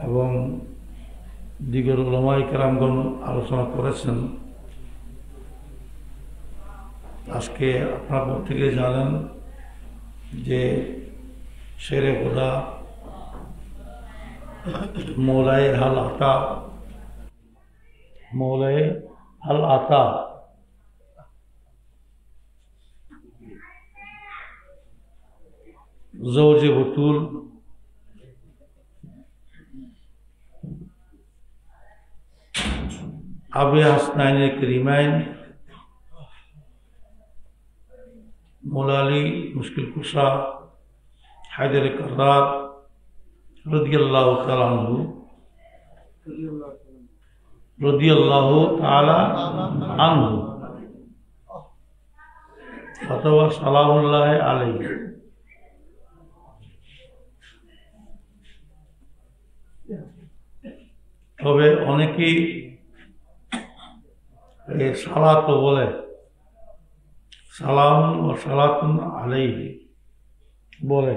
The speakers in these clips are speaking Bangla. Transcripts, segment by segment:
এবং দিগের উলামায়ে কেরামগণ আলোচনা করেছেন। আজকে আপনারা প্রত্যেকে জানেন যে শেরে খোদা মৌলায়ে আল আতা জৌজে বতুল আবে হাসনাইনে করিমাইন मौला अली मुश्किल कुशा हैदर कर्रार रदियल्लाहु ताला अन्हु फतवा सलामुल्लाह अलैहि। तबे अनेकेई सालात बोले সালাম ও সালাতুন আলাইহি বলে,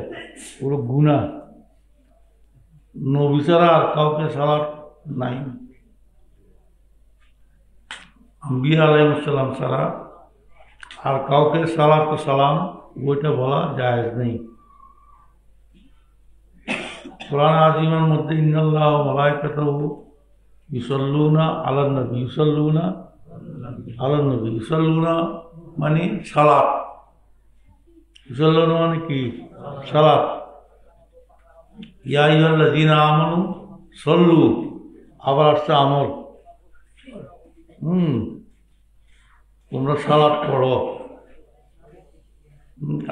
ওগুলো গুনাহ। নবী ছাড়া আর কাউকে সালাত নাই, আম্বিয়া আলাইহিস সালাম ছাড়া আর কাউকে সালাত ও সালাম ওইটা বলা জায়েজ নেই। কোরআন আযীমের মধ্যে ইন্নাল্লাহা ওয়া মালাইকাতাহু ইউসাল্লুনা আলান নবী, ইউসাল্লুনা আলান নবী, ইউসাল্লুনা মানে সালাত, ইউসাল্লুনা মানে কি? সালাত। ইয়া আইয়ুহাল্লাযীনা আমানু সাল্লু, আবার আসছে আমল, তোমরা সালাত পড়ো,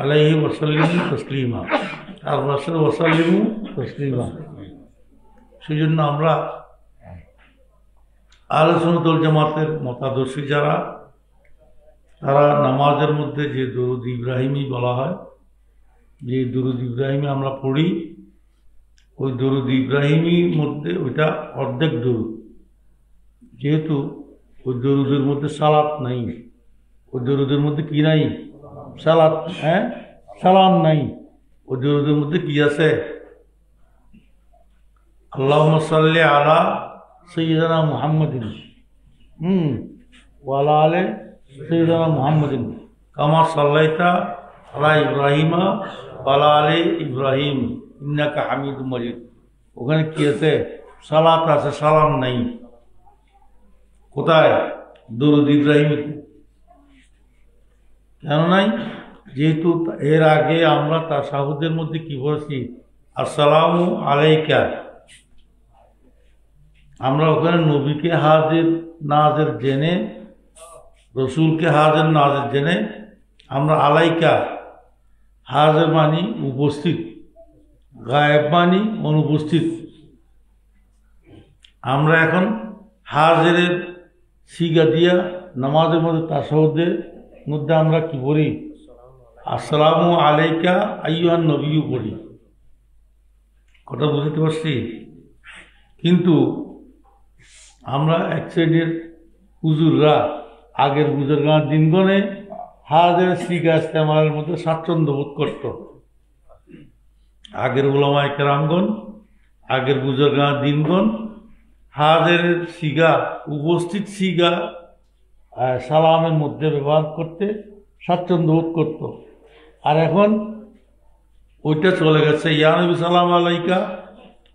আলাইহি ওয়াসাল্লিমু তাসলিমা, আর ওয়াসাল্লিমু তাসলিমা। সেই জন্য আমরা আহলে সুন্নাত ওয়াল জামাতের মতাদর্শী যারা, তারা নামাজের মধ্যে যে দুরূদ ইব্রাহিমী বলা হয়, যে দুরূদ ইব্রাহিমী আমরা পড়ি, ওই দুরূদ ইব্রাহিমীর মধ্যে ওইটা অর্ধেক দুরূদ, যেহেতু ওই দুরূদের মধ্যে সালাত নাই, ওই দুরূদের মধ্যে কি নাই? সালাত, সালাম নাই। ওই দুরূদের মধ্যে কি আছে? আল্লাহুম্মা সাল্লি আলা সাইয়্যিদিনা মুহাম্মাদিন ওয়া আলা আলি সাইয়্যিদিনা মুহাম্মাদিন কামা সাল্লাইতা আলা ইব্রাহিমা ওয়া আলা আলি ইব্রাহিম ইন্নাকা হামিদুম মাজিদ। ওখানে কি আছে? সালাত আছে, সালাম নাই। কোথায়? দুরূদ ইব্রাহিমীতে। কেন নাই? যেহেতু এর আগে আমরা তাশাহুদের মধ্যে কি বলছি? আসসালামু আলাইকা। আমরা ওখানে নবীকে হাজির নাজির জেনে, রসুলকে হাজির নাজির জেনে আমরা আলাইকা, হাজির মানি উপস্থিত, গায়েব মানি অনুপস্থিত। আমরা এখন হাজিরের সিগা দিয়া নামাজের মধ্যে তাশাহুদের মধ্যে আমরা কি পড়ি? আসসালামু আলাইকা আইয়ুহান নবিয়্যু পড়ি। কথা বুঝতে পারছি? কিন্তু আমরা এক শ্রেণীর হুজুররা আগের বুজুর্গার দিনগণে হাজের সিগা ইস্তেমালের মধ্যে স্বাচ্ছন্দ্য বোধ করত। আগের উলামায়ে কেরামগণ, আগের বুজুর্গার দিনগণ হাজের সিগা, উপস্থিত সিগা সালামের মধ্যে ব্যবহার করতে স্বাচ্ছন্দ্য বোধ করত। আর এখন ওইটা চলে গেছে, ইয়া নবী সালাম আলাইকা,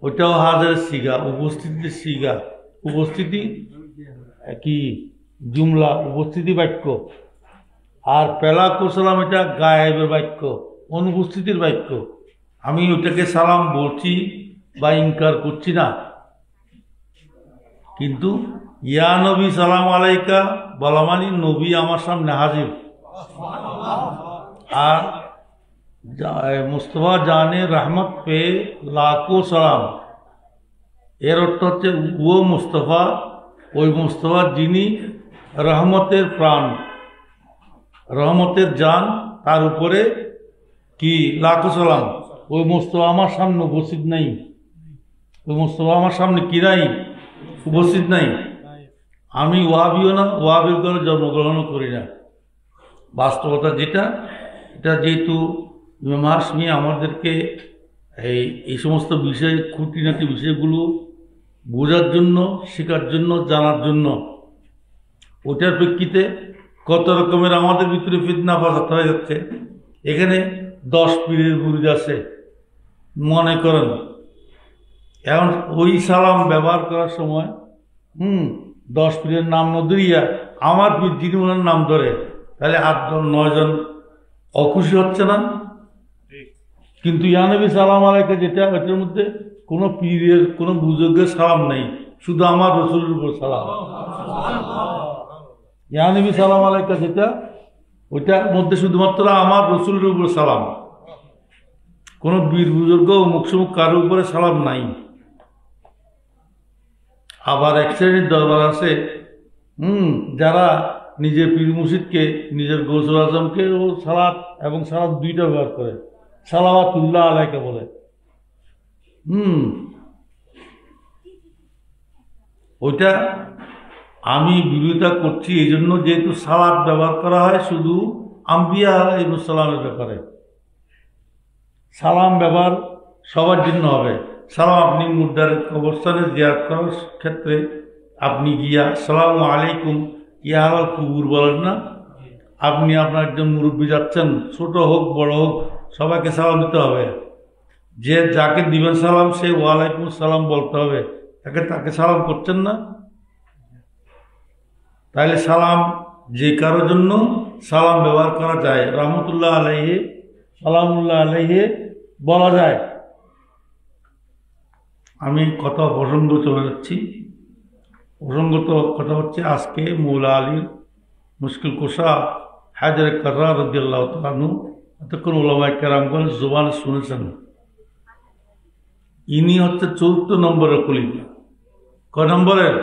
ওইটাও হাজের সিগা, উপস্থিতির সিগা। উপস্থিতি কি? জুমলা, উপস্থিতি বাক্য। আর পেলাকু সালাম এটা গায়েবের বাক্য, অনুপস্থিতির বাক্য। আমি ওটাকে সালাম বলছি বা ইনকার করছি না, কিন্তু ইয়া নবী সালাম আলাইকা বলা মানে নবী আমার সামনে হাজির। আর মুস্তফা জানে রহমত পে লাখো সালাম, এর অর্থ হচ্ছে ও মুস্তফা, ওই মুস্তফা যিনি রহমতের প্রাণ, রহমতের জান, তার উপরে কি লাখো সালাম। ওই মুস্তফা আমার সামনে উপস্থিত নাই, ওই মুস্তফা আমার সামনে কি নাই? উপস্থিত নাই। আমি ওয়াহাবিও না, ওয়াহাবির ঘরে জন্মগ্রহণও করি না। বাস্তবতা যেটা, এটা যেহেতু ইমাম হাশমি আমাদেরকে এই সমস্ত বিষয়, খুঁটিনাটি বিষয়গুলো বোঝার জন্য, শেখার জন্য, জানার জন্য, ওটার প্রেক্ষিতে কত রকমের আমাদের ভিতরে ফিতনা ফাসাদ হয়ে যাচ্ছে। এখানে 10 পীরের মুরিদ আছে মনে করেন, এখন ওই সালাম ব্যবহার করার সময় 10 পীরের নাম ন ধরিয়া আমার পীর যিনি ওনার নাম ধরে, তাহলে 8 জন 9 জন অখুশি হচ্ছে না? কিন্তু ইয়া নবী সালাম আলাইকা যেটা, ওটার মধ্যে কোনো পীরের কোনো বুজুর্গের সালাম নেই, শুধু আমার রসুলের উপর সালাম। ইয়া নবী সালাম আলাইকা যেটা, ওইটার মধ্যে শুধুমাত্র আমার রসুলের উপর সালাম, কোনো বীর বুজুর্গ মুখ সুমুখ কারোর উপরে সালাম নাই। আবার এক শ্রেণীর দরবার আছে যারা নিজের পীর মুর্শিদকে, নিজের গৌসুল আজমকে ও সালাত এবং সালাত দুইটা ব্যবহার করে, সালাওয়াতুল্লাহ আলাইকা বলে। ওইটা আমি বিরোধিতা করছি এই জন্য, যেহেতু সালাত ব্যবহার করা হয় শুধু আম্বিয়া আলাইহিস সালামের ব্যাপারে। সালাম ব্যবহার সবার জন্য হবে। সালাম আপনি মুর্দার কবরস্থানে জিয়ারত করার ক্ষেত্রে আপনি গিয়া আসসালামু আলাইকুম ইয়া আলাল কুবুর বলেন না? আপনি আপনার একজন মুরব্বী যাচ্ছেন, ছোট হোক বড় হোক, সবাইকে সালাম দিতে হবে। যে যাকে দিবেন সালাম সে ওয়ালাইকুম সালাম বলতে হবে, তাকে সালাম করছেন না? তাহলে সালাম যে কারোর জন্য সালাম ব্যবহার করা যায়, রহমতুল্লাহ আলাইহি, সালামুল্লাহ আলাইহি বলা যায়। আমি কথা প্রসঙ্গ চলে যাচ্ছি। প্রসঙ্গত কথা হচ্ছে, আজকে মৌলা আলীর মুশকিল কোষা হায়দার কাররার রাদিয়াল্লাহু তাআলা আনহু, এতক্ষণ উলামায়ে কেরামগণ জুবানে শুনেছেন, ইনি হচ্ছে ৪র্থ নম্বরের খলিফা। কয় নম্বরের?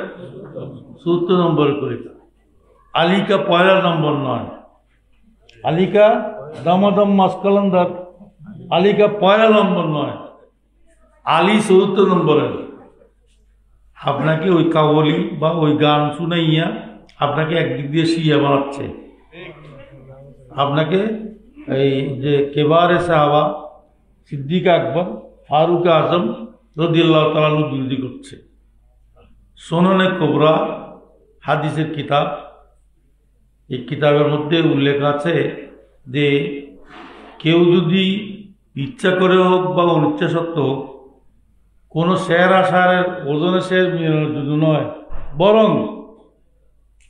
৪র্থ নম্বরের খলিফা। আলীকা পয়লা নম্বর নয়, আলীকা দামাদম মাসকালান্দার, আলীকা পয়লা নম্বর নয়, আলী ৪র্থ নম্বরের। আপনাকে ওই কাবলি বা ওই গান শুনাইয়া আপনাকে একদিক দিয়ে শিয়া বানাচ্ছে। আপনাকে এই যে কেবারে সাহাবা সিদ্দিক আকবর, ফারুক আজম রাদিয়াল্লাহু তাআলা আনহু বিরোধী করছে। সুনানে কুবরা হাদিসের কিতাব, এই কিতাবের মধ্যে উল্লেখ আছে যে কেউ যদি ইচ্ছা করে হোক বা অনিচ্ছা সত্ত্বেও হোক, কোনো শের আশারের ওজনে শের মিলানোর জন্য নয়, বরং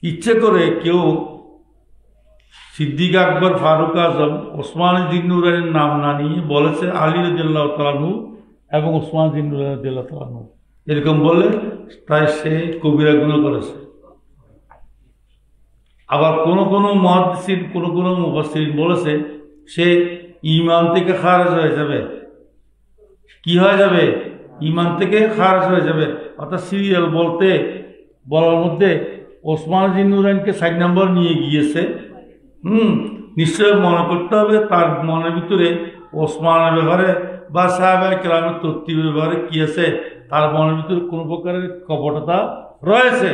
ইচ্ছে করে কেউ সিদ্দিক আকবর, ফারুক আজম, ওসমান জিন্নুরাইনের নাম না নিয়ে বলেছে আলী রাদিয়াল্লাহু তাআলা আনহু এবং ওসমান জিন্নুরাই রাদিয়াল্লাহু তাআলা আনহু, এরকম বলে তাই সে কবিরা গুনাহ করেছে। আবার কোন কোন মুহাদ্দিসিন, কোন কোন মুফাসসিরিন বলেছে সে ঈমান থেকে খারিজ হয়ে যাবে। কি হয়ে যাবে? ঈমান থেকে খারিজ হয়ে যাবে। অর্থাৎ সিরিয়াল বলার মধ্যে ওসমান জিন্নুরাইনকে 4 নম্বর নিয়ে গিয়েছে। নিশ্চয় মনে করতে হবে তার মনের ভিতরে ওসমানের ব্যাপারে বা সাহাবায়ে কেরামের তরতিবের ব্যাপারে কি আছে, তার মনের ভিতরে কোনো প্রকারের কপটতা রয়েছে।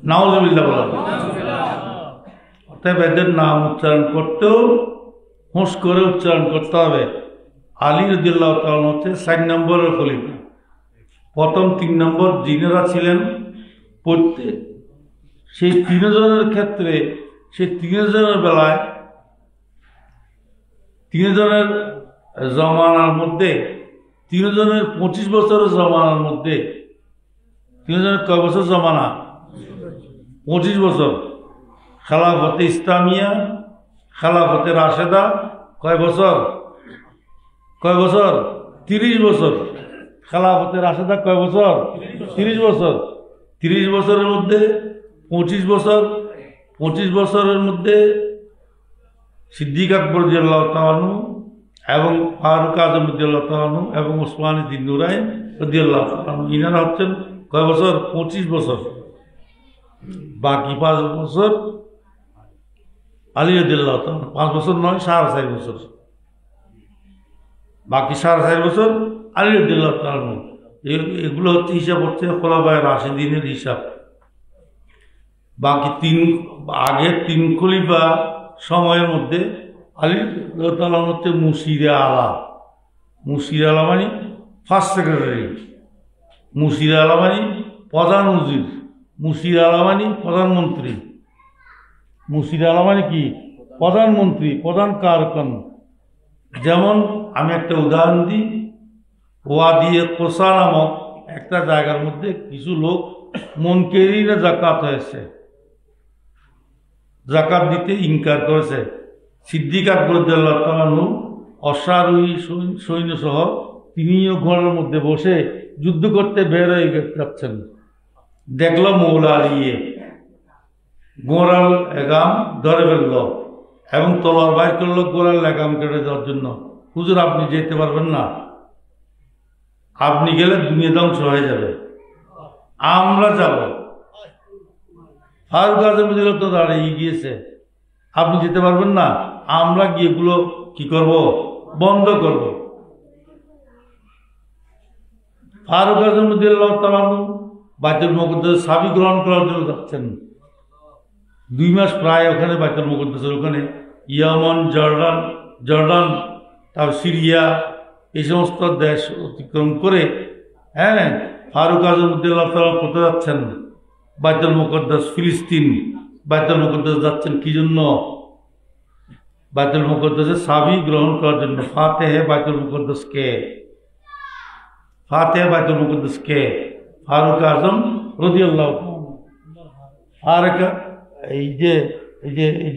নাউজুবিল্লাহ বলা। অতএব এদের নাম উচ্চারণ করতেও হুঁশ করে উচ্চারণ করতে হবে। আলী রাদিয়াল্লাহু তাআলা হচ্ছে 4 নম্বরের খলিফা। প্রথম 3 নম্বর জিনেরা ছিলেন প্রত্যেক, সেই 3 জনের ক্ষেত্রে, সেই 3 জনের বেলায়, 3 জনের জমানার মধ্যে, 3 জনের 25 বছরের জমানার মধ্যে, 3 জনের কয় বছর জমানা? 25 বছর। খেলাফতে ইসলামিয়া, খেলাফতে রাশেদা কয় বছর? 30 বছর। খেলাফতে রাশেদা কয় বছর? 30 বছর। 30 বছরের মধ্যে 25 বছর, 25 বছরের মধ্যে সিদ্দিক আকবর রাদিয়াল্লাহু তাআলা আনহু এবং ফারুক আজম রাদিয়াল্লাহু তাআলা আনহু এবং ওসমান জিন্নুরাইন রাদিয়াল্লাহু তাআলা আনহু, ইনারা হচ্ছেন কয় বছর? 25 বছর। বাকি 5 বছর আলী রাদিয়াল্লাহু তাআলা, 5 বছর নয়, 4.5 বছর। বাকি 4.5 বছর আলী রাদিয়াল্লাহু তাআলা আনহু। এগুলো হচ্ছে হিসাব হচ্ছে খোলাফায়ে রাশিদিনের হিসাব। বাকি আগের 3 খলিফা সময়ের মধ্যে আলী রাদিয়াল্লাহু তাআলা হচ্ছে মুশিরে আলা, মুশির আলামানি ফার্স্ট সেক্রেটারি, মুশির আলামানি প্রধান উজির, মুশির আলামানি প্রধানমন্ত্রী, মুশির আলামানি কি প্রধানমন্ত্রী, প্রধান কারখান। যেমন আমি একটা উদাহরণ দিই, ওয়াদিয়ে কোসা নামক একটা জায়গার মধ্যে কিছু লোক মুনকেরিনা জাকাত হয়েছে, জাকাত দিতে ইনকার করেছে। সিদ্দিক আকবর রাদিয়াল্লাহু তাআলা আনহু অশ্বারোহী সৈন্য সহ তিনিও ঘোড়ার মধ্যে বসে যুদ্ধ করতে বের হয়ে যাচ্ছেন। দেখলো মৌলা আলিয়ে গোড়ার এগাম ধরে ফেলল এবং তলোয়ার বাইর করলো গোড়ার লেগাম কেটে দেওয়ার জন্য। হুজুর আপনি যেতে পারবেন না, আপনি গেলে দুনিয়া ধ্বংস হয়ে যাবে, আমরা যাব। ফারুক আজম তো দাঁড়িয়ে গিয়েছে, আপনি যেতে পারবেন না, আমরা গিয়ে এগুলো কি করব, বন্ধ করব। ফারুক আজম রাদিয়াল্লাহু তাআলা বাইতুল মুকদ্দাস চাবি গ্রহণ করার জন্য যাচ্ছেন। 2 মাস প্রায় ওখানে বাইতুল মুকদ্দাসের ওখানে ইয়ামান, জর্ডান তারপর সিরিয়া এই সমস্ত দেশ অতিক্রম করে ফারুক আজম রাদিয়াল্লাহু তাআলা কোথায় যাচ্ছেন, বাইতুল মুকদ্দাস ফিলিস্তিন। বাইতুল মুকদ্দাস যাচ্ছেন কি জন্য, বাইতুল মুকদ্দাসের চাবি গ্রহণ করার জন্য। ফাতেহে বাইতুল মুকদ্দাস কে, ফাতেহে বাইতুল মুকদ্দাস কে, ফারুক আজম রাদিয়াল্লাহু তাআলা। এই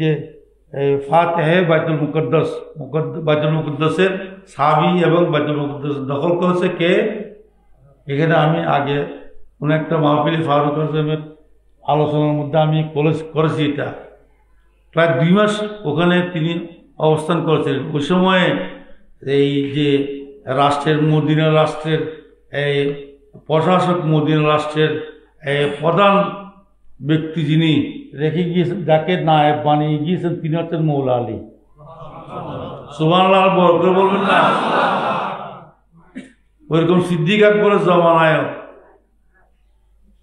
যে ফাতেহে বাইতুল মুকদ্দাস, বাইতুল মুকদ্দাসের চাবি এবং বাইতুল মুকদ্দাস দখল করেছে কে? এখানে আমি আগে কোন একটা মাহফিলে ফারুক আজমের আলোচনার মধ্যে আমি করেছি, এটা প্রায় 2 মাস ওখানে তিনি অবস্থান করেছিলেন। ওই সময়ে এই যে রাষ্ট্রের মদিনা রাষ্ট্রের প্রশাসক, মদিনা রাষ্ট্রের প্রধান ব্যক্তি যিনি রেখে গিয়েছেন, যাকে নায়েব বানিয়ে গিয়েছেন, তিনি হচ্ছেন মৌলা আলী। সুবহানাল্লাহ বলবেন না? ওইরকম সিদ্দিক আকবরের জমানায়,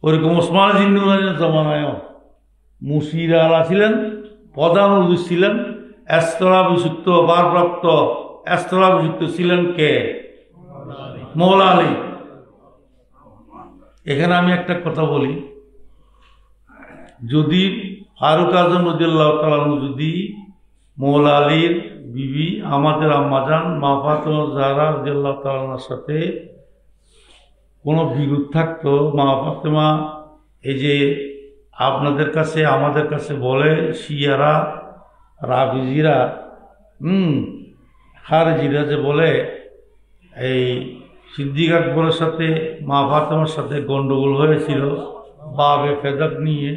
ওইরকম ওসমান জিন্নুরানের জমানায় মুশির আলা ছিলেন, প্রধান উজির ছিলেন, স্থলাভিষিক্ত ভারপ্রাপ্ত স্থলাভিষিক্ত ছিলেন কে? মৌলা আলী। এখানে আমি একটা কথা বলি, যদি ফারুক আজম রাদিয়াল্লাহু তাআলা যদি মৌলা আলীর বিবি আমাদের আম্মাজান মা ফাতেমা জাহরা রাদিয়াল্লাহু তাআলার সাথে কোনো বিরোধ থাকতো, মা ফাতেমা এই যে আপনাদের কাছে আমাদের কাছে বলে শিয়ারা, রাফিজিরা, খারেজিরা যে বলে এই সিদ্দিক আকবরের সাথে মা ফাতেমার সাথে গন্ডগোল হয়েছিল বাবে ফেদাক নিয়ে।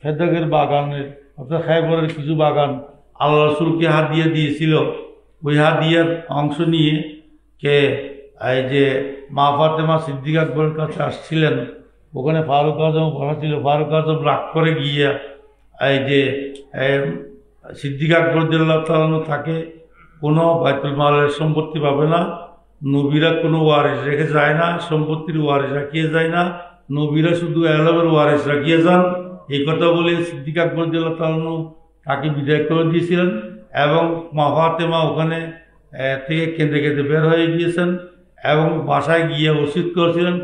ফেদাকের বাগানের অর্থাৎ খায়বরের কিছু বাগান আল্লাহ রাসূলকে হাদিয়া দিয়েছিল, ওই হাদিয়ার অংশ নিয়ে কে এই যে মা ফাতেমা সিদ্দিক আকবরের কাছে আসছিলেন। ওখানে ফারুক আজম বসা ছিল। ফারুক আজম রাগ করে গিয়া এই যে সিদ্দিক আকবর রাদিয়াল্লাহু তাআলা থাকে কোনো বাইতুল মালের সম্পত্তি পাবে না, নবীরা কোনো ওয়ারিস রেখে যায় না, সম্পত্তির ওয়ারিস রাখিয়ে যায় না, নবীরা শুধু এলমের ওয়ারিস রাখিয়ে যান, এই কথা বলে সিদ্দিক আকবর রাদিয়াল্লাহু তাআলা তাকে বিদায় করে দিয়েছিলেন। এবং মা ফাতেমা ওখানে থেকে কেঁদে কেঁদে বের হয়ে গিয়েছেন এবং বাসায় গিয়ে ওসিয়ত করেছিলেন,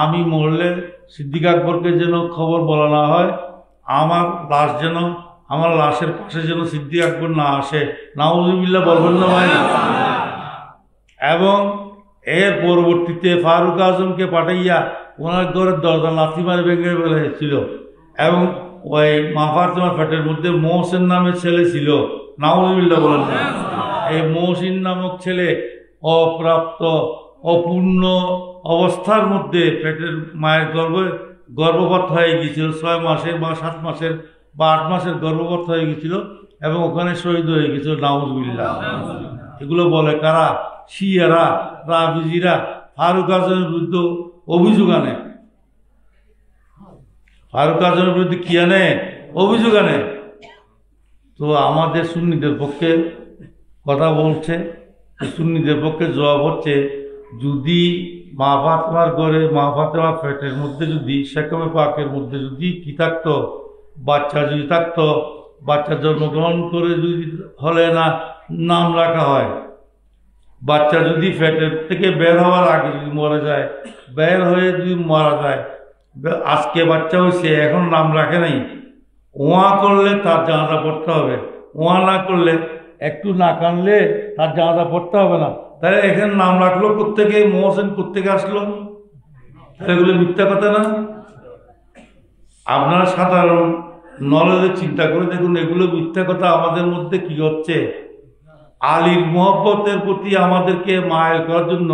আমি মরলে সিদ্দিক আকবরকে যেন খবর বলা না হয়, আমার লাশ যেন, আমার লাশের পাশে যেন সিদ্দিক আকবর না আসে। নাউজুবিল্লাহ বলবেন না ভাই? এবং এর পরবর্তীতে ফারুক আজমকে পাঠাইয়া ওনার ঘরের দরজা লাথি মারে ভেঙে ফেলেছিল। এবং ওই মা ফাতেমার পেটের মধ্যে মহসিন নামের ছেলে ছিল। নাউজুবিল্লাহ বলেন না? এই মহসিন নামক ছেলে অপ্রাপ্ত অপূর্ণ অবস্থার মধ্যে পেটের মায়ের গর্ভপাত হয়ে গিয়েছিল। 6 মাসের বা 7 মাসের বা 8 মাসের গর্ভপাত হয়ে গিয়েছিল এবং ওখানে শহীদ হয়ে গেছিল। নাউজুবিল্লাহ। এগুলো বলে কারা? শিয়ারা, রাফিজিরা ফারুক আজমের বিরুদ্ধে অভিযোগ আনে। ফারুক আজমের বিরুদ্ধে কি আনে? অভিযোগ আনে। তো আমাদের সুন্নিদের পক্ষে কথা বলছে, সুন্নিদের পক্ষে জবাব হচ্ছে, যদি মা ফাতেমার ঘরে মা ফাতেমার পেটের মধ্যে যদি সেকেমে পাকের মধ্যে যদি কি থাকতো, বাচ্চা যদি থাকতো, বাচ্চা জন্মগ্রহণ করে যদি হলে না নাম রাখা হয়, বাচ্চা যদি পেটের থেকে বের হওয়ার আগে যদি মরে যায়, বের হয়ে যদি মারা যায়, আজকে বাচ্চা হয়েছে এখন নাম রাখে নাই, ওয়া করলে তার জানাজা পড়তে হবে, ওয়া না করলে একটু না কানলে তার জানাজা পড়তে হবে না। তাহলে এখানে নাম রাখলো কোত্থেকে, মোহসেন কোত্থেকে আসলো? তাহলে এগুলো মিথ্যা কথা না? আপনারা সাধারণ নলেজে চিন্তা করে দেখুন, এগুলো মিথ্যা কথা। আমাদের মধ্যে কি হচ্ছে, আলীর মহব্বতের প্রতি আমাদেরকে মায়াল করার জন্য,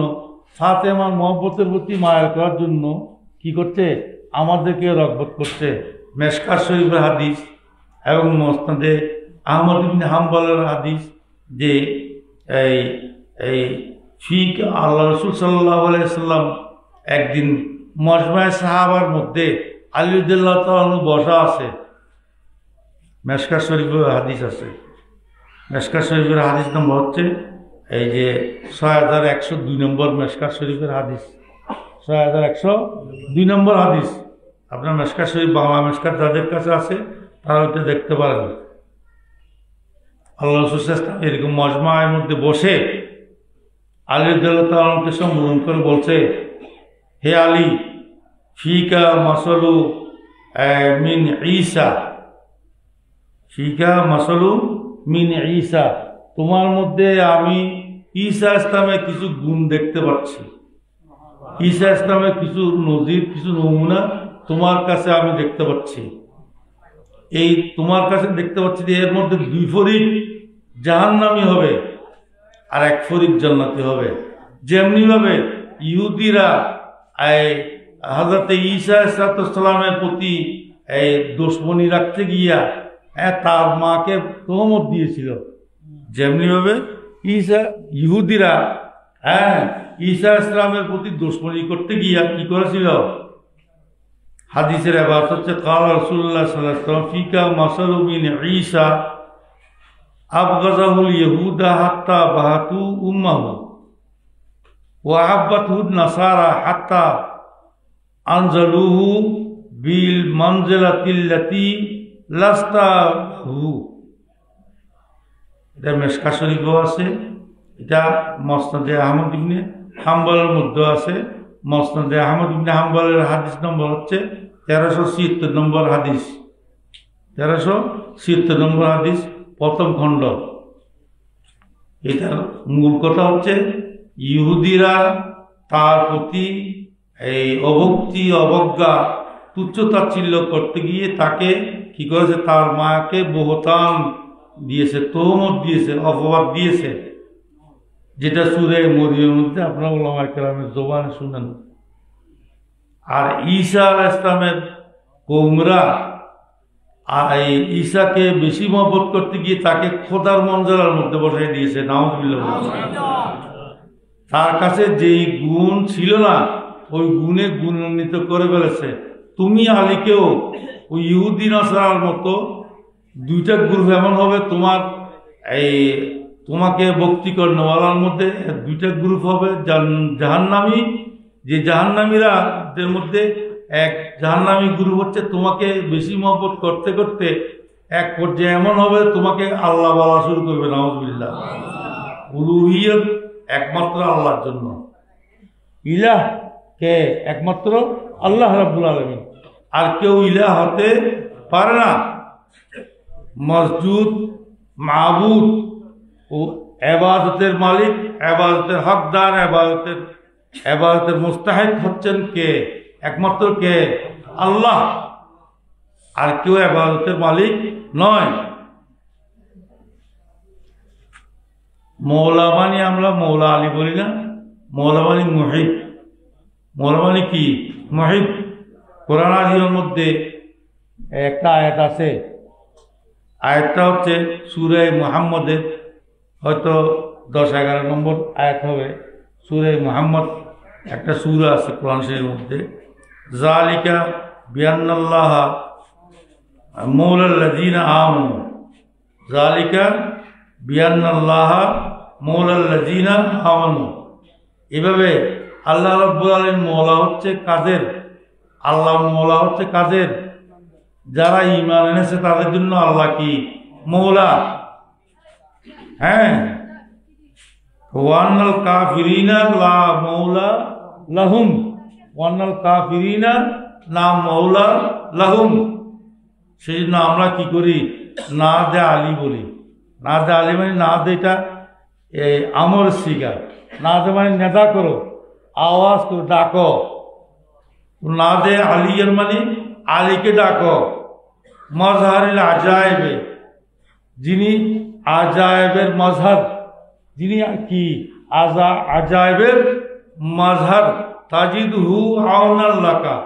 ফাতেমার মহব্বতের প্রতি মায়াল করার জন্য কি করছে, আমাদেরকে রগবত করছে। মেশকাত শরীফের হাদিস এবং মুসনাদে আহমদ ইবনে হাম্বলের হাদিস যে এই এই ফিক আল্লাহ রসুল সাল্লাল্লাহু আলাইহি সাল্লাম একদিন মজমায়ে সাহাবার মধ্যে আলী রাদিয়াল্লাহু তাআলা আনহু বসা আছে। মেশকাত শরীফের হাদিস আছে। মেশকাত শরীফের হাদিস নম্বর হচ্ছে এই যে 6102 নম্বর মেশকাত শরীফের হাদিস, 6102 নম্বর হাদিস। আপনার মেশকাত শরীফ বাংলা মেশকাত যাদের কাছে আছে তারা ওইটা দেখতে পারেন। আল্লাহ রাসূল এরকম মজমায়ের মধ্যে বসে আলী রাদিয়াল্লাহু তাআলা আনহুকে সম্বোধন করে বলছে, হে আলী, ফিকা মাসালু মিন ঈসা, ফিকা মাসালু মিন ঈসা, তোমার মধ্যে আমি ঈসা ইসলামের কিছু গুণ দেখতে পাচ্ছি। ঈসা ইসলামের কিছু নজির, কিছু নমুনা তোমার কাছে আমি দেখতে পাচ্ছি। এই তোমার কাছে দেখতে পাচ্ছি যে এর মধ্যে 2 ফরিক জাহান্নামী হবে আর 1 ফরিক জান্নাতি হবে। যেমনি ভাবে ইহুদিরা হযরত ঈসা আলাইহিস সালামের প্রতি দুশমনী রাখতে গিয়া তার মাকে তোহমত দিয়েছিল, যেমনি ভাবে ইহুদিরা ঈসা ইসলামের প্রতি দুশমনী করতে গিয়া কি করেছিল। হাদিসের এবার হচ্ছে কাল রাসূলুল্লাহ সাল্লাল্লাহু আলাইহি ওয়াসাল্লাম ফিকা মাসালু মিন ঈসা আবগাযাহুল ইহুদা হাত্তা বাহাতু উম্মাহু ওয়া আহাব্বাতহু নাসারা হাত্তা আনজালুহু বিল মানজিলাতিল্লাতী লাস্তাহু। এটা মেশকাত শরীফেও আছে, এটা মুসনাদে আহমদ ইবনে হাম্বলের মধ্যে আছে। মুসনাদে আহমদ ইবনে হাম্বলের হাদিস নম্বর হচ্ছে 1376 নম্বর হাদিস, 1376 নম্বর হাদিস, প্রথম খণ্ড। এটার মূল কথা হচ্ছে ইহুদিরা তার প্রতি এই অভক্তি, অবজ্ঞা, তুচ্ছতাচ্ছিল্য করতে গিয়ে তাকে কি করেছে, তার মাকে বহতান দিয়েছে, তোহমত দিয়েছে, অপবাদ দিয়েছে, যেটা সূরা মরিয়মের মধ্যে আপনারা উলামায়ে কেরামের জবানে শুনেন। আর ঈসা আলাইহিস সালামের কওমরা এই ঈসাকে বেশি মহব্বত করতে গিয়ে তাকে খোদার মঞ্জলার মধ্যে বসাই দিয়েছে। নাউযুবিল্লাহ। তার কাছে যেই গুণ ছিল না ওই গুণে গুণান্বিত করে ফেলেছে। তুমি আলীকেও ওই ইহুদি নাসারার মতো 2টা গ্রুপ এমন হবে, তোমাকে ভক্তি করেওয়ালার মধ্যে 2টা গ্রুপ হবে জাহান্নামী। যে জাহান্নামীরা দের মধ্যে এক জাহান্নামী গ্রুপ হচ্ছে তোমাকে বেশি মহব্বত করতে করতে এক পর্যায়ে এমন হবে তোমাকে আল্লাহ বলা শুরু করবে। নাউযুবিল্লাহ। উলুহিয়ত একমাত্র আল্লাহর জন্য, ইলাহ কে একমাত্র আল্লাহ রাব্বুল আলামিন, আর কেউ ইলাহ হতে পারে না। মসজুদ, মাবুদ ও ইবাদতের মালিক, ইবাদতের হকদার, ইবাদতের মুস্তাহিক হচ্ছেন কে? একমাত্র কে? আল্লাহ। আর কেউ ইবাদতের মালিক নয়। মৌলা মানে আমরা মৌলা আলী বলি না, মৌলা মানে মুহিব। মৌলা মানে কি? মুহিব। কোরআন হাদিসের মধ্যে একটা আয়াত আছে, আয়াতটা হচ্ছে সূরা মুহাম্মদের হয়তো 10-11 নম্বর আয়াত হবে। সূরা মুহাম্মদ একটা সূরা আছে কোরআন শরীফের মধ্যে, যালিকা বিআন্নাল্লাহ মাওলাল্লাযীনা আমানু, যালিকা বিআন্নাল্লাহ মাওলাল্লাযীনা আমানু। এভাবে আল্লাহ রাব্বুল আলামিন মওলা হচ্ছে কাদের? আল্লাহ মওলা হচ্ছে কাদের? যারা ঈমান এনেছে তাদের জন্য আল্লাহ কি? মওলা। হ্যাঁ, ওয়ান্নাল কাফিরিনা লা মাওলা লাহুম, ওয়ান্নাল কাফিরিনা লা মাওলা লাহুম। সেই জন্য আমরা কি করি, না দে আলী বলি। না দে আলী মানে না দে, এটা আমর শিখা। না দে মানে নেদা করো, আওয়াজ করো, ডাকো। না দে আলিয়ার মানে আলীকে ডাকো। মজহারিল আজায়েবে, যিনি আজায়েবের মজহার, যিনি কি আজায়েবের মজহার, তাজিদহু আউনাল্লাকা।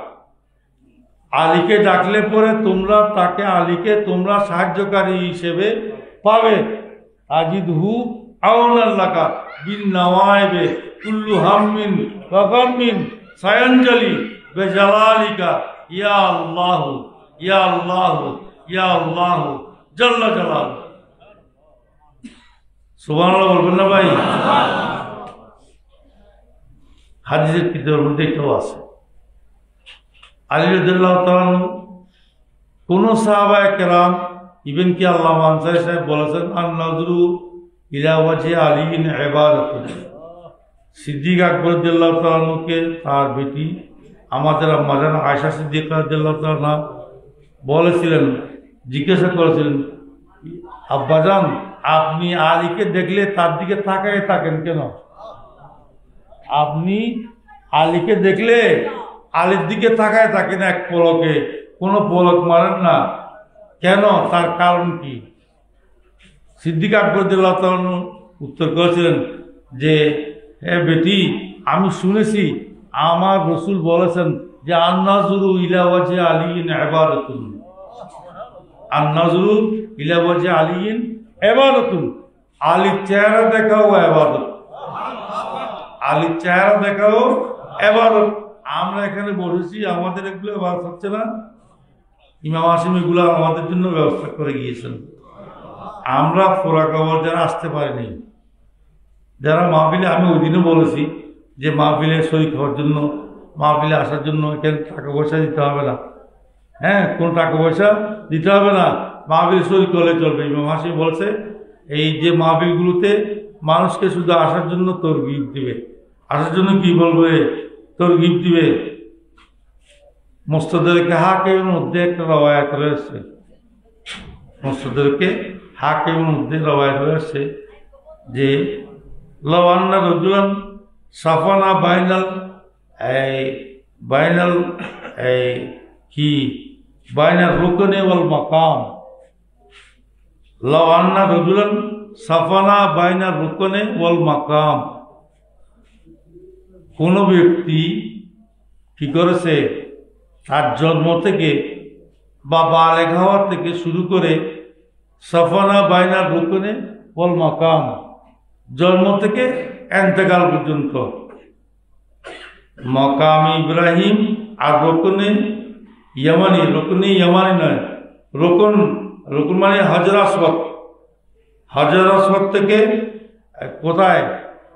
আলীকে ডাকলে পরে তোমরা তাকে, আলীকে তোমরা সাহায্যকারী হিসেবে পাবে। তাজিদহু আউনাল্লাকা বিন নওয়াইবে কুল্লু হাম্মিন ওয়া গাম্মিন সায়ানজালি বিজালালিকা ইয়া আল্লাহ ইয়া আল্লাহ ইয়া আল্লাহ জাল্লা জালাল। সুবহানাল্লাহ বলবেন না ভাই? হাদিসের কিতাবের মধ্যে এটাও আছে। আলী রাদিয়াল্লাহু তাআলা কোন সাহাবায়ে কেরাম, ইভেন কি আল্লামা আনসারী সাহেব বলেছেন, আন নাযরু ইলা ওয়াজহি আলীন ইবাদাতুন। সিদ্দিক আকবর রাদিয়াল্লাহু তাআলা কে তার বেটি আমাদের আম্মাজান আয়েশা সিদ্দিকা রাদিয়াল্লাহু তাআলা বলেছিলেন, জিজ্ঞাসা করেছিলেন, আব্বাজান আপনি আলীকে দেখলে তার দিকে তাকায় থাকেন কেন? আপনি আলীকে দেখলে আলীর দিকে তাকায় থাকেন এক পলকে, কোনো পলক মারেন না কেন? তার কারণ কি? সিদ্দিক আকবর রাদিয়াল্লাহু তাআলা উত্তর করেছিলেন যে, হে বেটি, আমি শুনেছি আমার রাসূল বলেছেন যে আন-নাযরু ইলা ওয়াজহি আলীন ইবাদাতুন। আন-নাযরু ইলা ওয়াজহি আলীন ইবাদাতুন। আলীর চেহারা দেখাও ইবাদত। আলীর চেহারা দেখাও ইবাদত। আমরা এখানে বসেছি, আমাদের এগুলো ইবাদত হচ্ছে না? ইমাম হাশিম এগুলো আমাদের জন্য ব্যবস্থা করে গিয়েছেন। আমরা ফোরা কবর যারা আসতে পারিনি, যারা মাহফিলে, আমি ওই দিনও বলেছি যে মাহফিলে শরীক হওয়ার জন্য, মাহফিলে আসার জন্য এখানে টাকা পয়সা দিতে হবে না। হ্যাঁ, কোনো টাকা পয়সা দিতে হবে না, মাহফিল শরীক হলে চলবে। ইমাম হাশিম বলছে এই যে মাহফিলগুলোতে মানুষকে শুধু আসার জন্য তরগিব দিবে, আসার জন্য কি বলবে, তরগিব দিবে। মুস্তাদরাকে হাকিমের মধ্যে একটা রওয়ায়াত রয়েছে, মুস্তাদরাকে হাকিমের মধ্যে রওয়ায়াত রয়েছে যে লাউ আন্না রাজুলান সাফানা বাইনাল কি বাইনাল রুকনে ওয়াল মাকাম। লাউ আন্না রাজুলান সাফানা বাইনাল রুকনে ওয়াল মাকাম। কোন ব্যক্তি কি করেছে, তার জন্ম থেকে বা বালেগ হওয়া থেকে শুরু করে সাফানা বাইনাল রুকনে ওয়াল মাকাম, জন্ম থেকে এন্তেকাল পর্যন্ত, মকাম ইব্রাহিম আর রুকনে ইয়ামানি, রুকনে ইয়ামানি নয়, রুকন, রুকন মানে হাজর আসওয়াদ। হাজর আসওয়াদ থেকে কোথায়,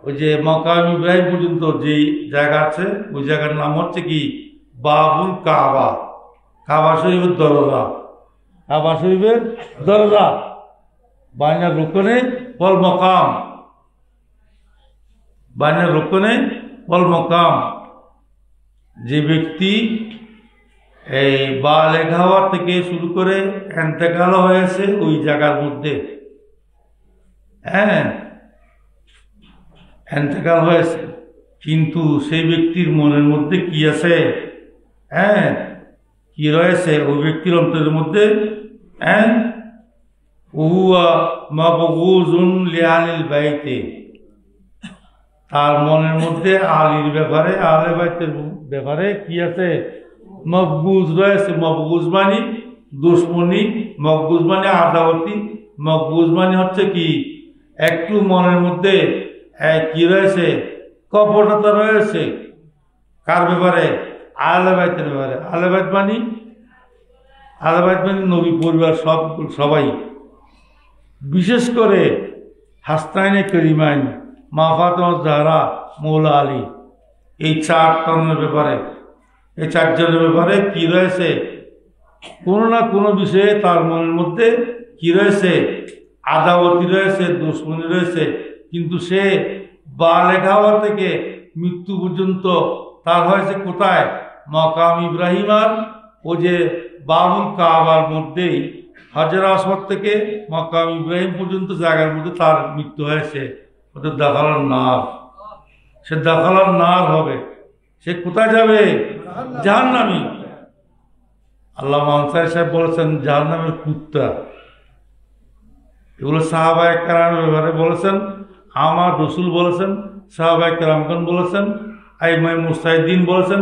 ওই যে মকাম ইব্রাহিম পর্যন্ত যে জায়গা আছে, ওই জায়গার নাম হচ্ছে কি বাবুল কাবা, কাবা শরীফের দরজা, কাবা শরীফের দরজা। বাইনা রুকনে ওয়াল মাকাম, বাইনা রুকনে ওয়াল মাকাম। যে ব্যক্তি এই বালেগ হওয়া থেকে শুরু করে ইন্তেকাল হয়েছে ওই জায়গার মধ্যে, হ্যাঁ ইন্তেকাল হয়েছে, কিন্তু সেই ব্যক্তির মনের মধ্যে কি আছে, হ্যাঁ কি রয়েছে ওই ব্যক্তির অন্তরের মধ্যে, হ্যাঁ হুয়া মাবগুযুন লিআহলিল বাইতে, তার মনের মধ্যে আলীর ব্যাপারে, আহলে বাইতের ব্যাপারে কি আছে, মবগুজ রয়েছে। মবগুজ মানে দুশ্মনী, মবগুজ মানে আদাওয়াতি, মবগুজ মানে হচ্ছে কি একটু মনের মধ্যে কি রয়েছে, কপটতা রয়েছে। কার ব্যাপারে? আহলে বাইতের ব্যাপারে। আহলে বাইত মানে, আহলে বাইত মানে নবী পরিবার সবাই, বিশেষ করে হাসনাইনে করিমাইন, মা ফাতেমা জাহরা, মৌলা আলী, এই চারজনের ব্যাপারে, এই চারজনের ব্যাপারে কি রয়েছে, কোনো না কোনো বিষয়ে তার মনের মধ্যে কি রয়েছে, আদাওয়াতি রয়েছে, দুশ্মনী রয়েছে, কিন্তু সে বালেগ হওয়া থেকে মৃত্যু পর্যন্ত তার হয়েছে কোথায়? মাকাম ইব্রাহিম আর ও যে বাবুল কাবার মধ্যেই হাজর আসওয়াদ থেকে মাকাম ইব্রাহিম পর্যন্ত জায়গার মধ্যে তার মৃত্যু হয়েছে। ওদের দাখালার নার, সে দাখালার নার হবে। সে কোথায় যাবে? জাহান্নামী। আল্লাহ আনসারী সাহেব বলেছেন জাহান্নামের কুত্তা। এগুলো সাহাবায়ে কেরামের ব্যাপারে বলেছেন, আমার রসুল বলেছেন, সাহাবায়ে কেরামগণ বলেছেন, আইমায়ে মুজতাহিদিন বলেছেন,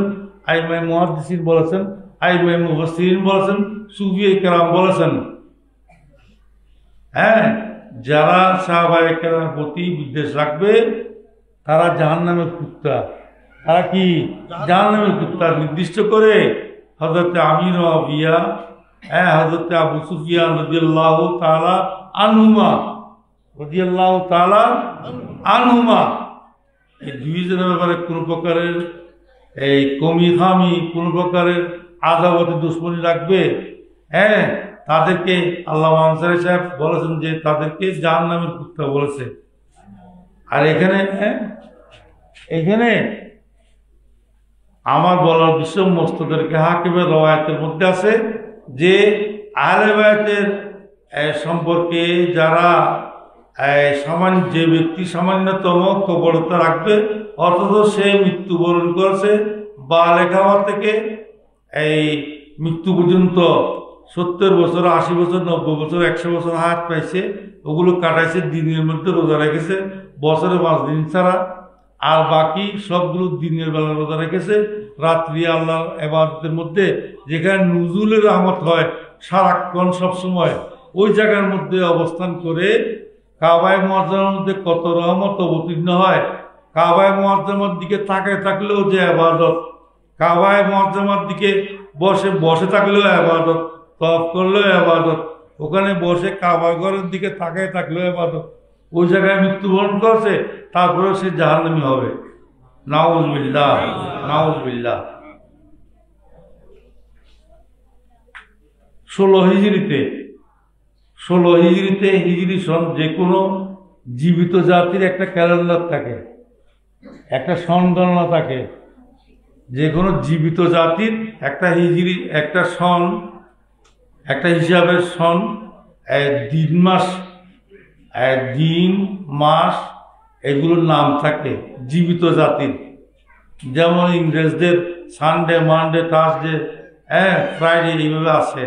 আইমায়ে মুহাদ্দিসিন বলেছেন, আইমায়ে মুফাসসিরিন বলেছেন, সুফিয়ে কেরাম বলেছেন। হ্যাঁ, যারা সাহাবায়ে কেরামের প্রতি বিদ্বেষ রাখবে তারা জাহান্নামের কুত্তা। তারা কি? জাহান্নামের কুত্তা। নির্দিষ্ট করে হযরত আমির ওয়াবিয়া, হযরত আবু সুফিয়ান রাদিয়াল্লাহু তাআলা আনহুমা, রাদিয়াল্লাহু তাআলা আনহুমা, এই দুইজনের ব্যাপারে কোনো প্রকারের এই কমি খামি, কোনো প্রকারের আদাবতে দুশ্মনী রাখবে, তাদেরকে আল্লাহ আনসারী সাহেব বলেছেন যে তাদেরকে জাহান্নামের কুত্তা বলেছে। আর এখানে আমার বলার বিষয় মস্তদেরকে হাকিমের রওয়ায়াতের মধ্যে আছে যে আহলে বায়াতের সম্পর্কে যারা সামান্য, যে ব্যক্তি সামান্যতম কপটতা রাখবে অথচ সে মৃত্যুবরণ করেছে বালেগ হওয়া থেকে এই মৃত্যু পর্যন্ত 70 বছর, 80 বছর, 90 বছর, 100 বছর হায়াত পাইছে, ওগুলো কাটাইছে, দিনের মধ্যে রোজা রেখেছে বছরে 5 দিন ছাড়া, আর বাকি সবগুলো দিনের বেলা রোজা রেখেছে, রাত্রি আল্লাহর ইবাদতের মধ্যে যেখানে নুজুলের রহমত হয় সারাক্ষণ সবসময়, ওই জায়গার মধ্যে অবস্থান করে কাবায়ে মুআজ্জামার মধ্যে কত রহমত অবতীর্ণ হয়। কাবায়ে মুআজ্জামার দিকে তাকায় থাকলেও যে ইবাদত, কাবায়ে মুআজ্জামার দিকে বসে থাকলেও ইবাদত, তওয়াফ করলেও ইবাদত, ওখানে বসে কাবা ঘরের দিকে তাকায় থাকলেও ইবাদত। ওই জায়গায় মৃত্যুবরণ করছে, তারপরেও সে জাহান্নামী হবে। নাউযুবিল্লাহ, নাউযুবিল্লাহ। 16 হিজরিতে হিজরি সন, যে কোনো জীবিত জাতির একটা ক্যালেন্ডার থাকে, একটা সন গণনা থাকে। যে কোনো জীবিত জাতির একটা হিজরি, একটা সন, একটা হিসাবের সন, দিন মাস, দিন মাস এগুলোর নাম থাকে জীবিত জাতির। যেমন ইংরেজদের সানডে, মানডে, থার্সডে, ফ্রাইডে এইভাবে আছে।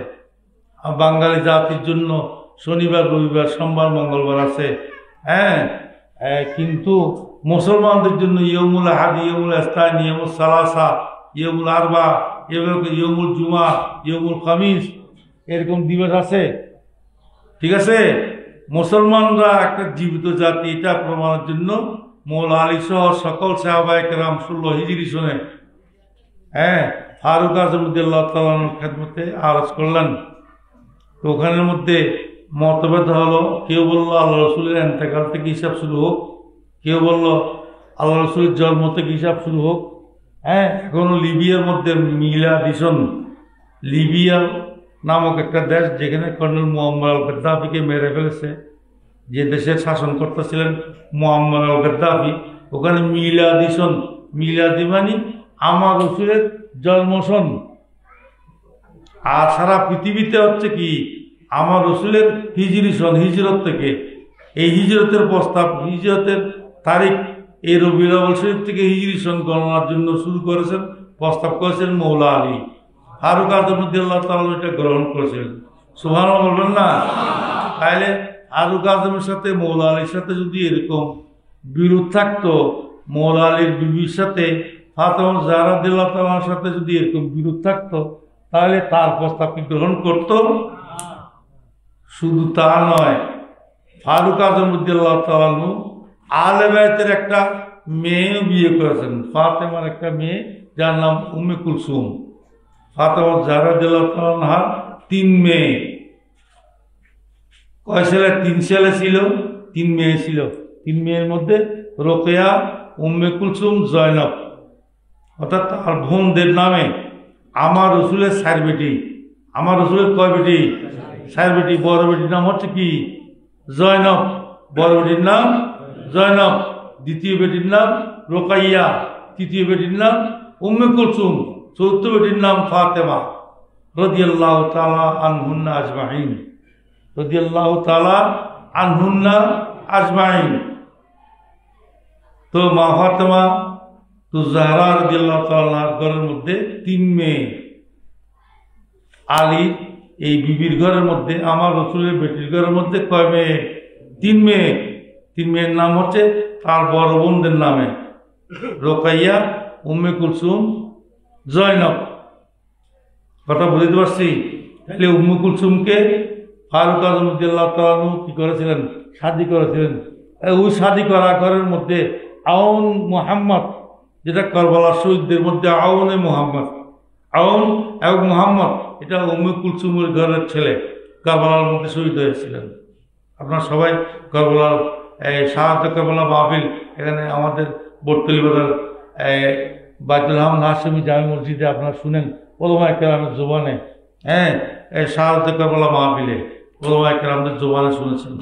বাঙালি জাতির জন্য শনিবার, রবিবার, সোমবার, মঙ্গলবার আছে। কিন্তু মুসলমানদের জন্য ইয়মুল আহাদ, ইয়মুল ইসনাইন, ইয়মুল সালাসা, ইয়মুল আরবা, এভাবে ইয়মুল জুমা, ইয়মুল খামিস, এরকম দিবস আছে। ঠিক আছে, মুসলমানরা একটা জীবিত জাতি, এটা প্রমাণের জন্য মৌলা আলী সহ সকল সাহাবায়ে কেরাম 16 হিজরি সনে ফারুক আজম রাদিয়াল্লাহু তাআলা আনহুর খেদমতে আরজ করলেন। তো ওখানের মধ্যে মতভেদ হলো, কেউ বললো আল্লাহ রসুলের এন্তেকাল থেকে হিসাব শুরু হোক, কেউ বললো আল্লাহ রসুলের জন্ম থেকে হিসাব শুরু হোক। এখনো লিবিয়ার মধ্যে মিলাদিসন, লিবিয়া নামক একটা দেশ, যেখানে কর্নেল মুয়াম্মার আল গাদ্দাফিকে মেরে ফেলেছে, যে দেশের শাসনকর্তা ছিলেন মুয়াম্মার আল গাদ্দাফি, ওখানে মিলাদিসন, মিলাদি মানে আমার রসুলের জন্মসন। আর সারা পৃথিবীতে হচ্ছে কি আমার রসুলের হিজরি সন, হিজরত থেকে। এই হিজরতের প্রস্তাব, হিজরতের তারিখ এই রবিউল আউয়াল শরীফ থেকে হিজরি সন গণনার জন্য শুরু করেছেন, প্রস্তাব করেছেন মৌলা আলী। ফারুক আজম রাদিয়াল্লাহু তাআলা এটা গ্রহণ করেছিলেন। সুবহানাল্লাহ বলবেন না? তাইলে ফারুক আজমের সাথে মৌলা আলীর সাথে যদি এরকম বিরোধ থাকতো, মৌলা আলীর বিবির সাথে ফাতেমা জাহরা রাদিয়াল্লাহু তাআলার সাথে যদি এরকম বিরোধ থাকতো, তাহলে তার প্রস্তাবকে গ্রহণ করত। শুধু তা নয়, ফারুক আজম রাদিয়াল্লাহু তাআলা আনহু আহলে বায়তের একটা মেয়ে বিয়ে করেছেন, ফাতেমার একটা মেয়ে, যার নাম উম্মে কুলসুম। ফাতেমা জাহরা রাদিয়াল্লাহু তাআলা আনহার 3 মেয়ে। কয় ছেলে? 3 ছেলে ছিল, 3 মেয়ে ছিল। 3 মেয়ের মধ্যে রোকেয়া, উম্মে কুলসুম, জয়নব, অর্থাৎ তার বোনদের নামে আমার রসুলের 4 বেটি। আমার রসুলের কয় বেটি? 4 বেটি। বড় বেটির নাম হচ্ছে কি? জয়নব। বড় বেটির নাম জয়নব। দ্বিতীয় বেটির নাম রোকাইয়া, তৃতীয় বেটির নাম উম্মে কুলসুম, চতুর্থ বেটির নাম ফাতেমা রাদিয়াল্লাহু তাআলা আনহুন্না আজমাইন, রাদিয়াল্লাহু তাআলা আনহুন্না আজমাইন। তো মা ফাতেমা তো জাহরা রাদিয়াল্লাহু তাআলা ঘরের মধ্যে 3 মেয়ে। আলী এই বিবির ঘরের মধ্যে, আমার রসুলের বেটির ঘরের মধ্যে কয় মেয়ে? 3 মেয়ে। 3 মেয়ের নাম হচ্ছে তার বড় বোনদের নামে, রোকাইয়া, উম্মে কুলসুম, জয়নব। কথা বুঝতে পারছি? তাহলে উম্মে কুলসুমকে ফারুক আজম রাদিয়াল্লাহু তাআলা আনহু কি করেছিলেন? শাদী করেছিলেন। ওই শাদী করা ঘরের মধ্যে আউন মুহাম্মদ, যেটা কারবালার শহীদদের মধ্যে আউনে মুহাম্মদ, আউন এবং মুহাম্মদ, এটা উম্মে কুলসুমের ঘরের ছেলে, কারবালার মধ্যে শহীদ হয়েছিলেন। আপনারা সবাই কারবালার শাহাদাত কারবালা মাহফিল এখানে আমাদের বর্তলি বাজার বাইতুল হামদ হাশেমি জামে মসজিদে আপনারা শুনেন ওলামায়ে কেরামের জবানে, শাহাদাত কারবালা মাহফিলে ওলামায়ে কেরামদের জবানে শুনেছেন।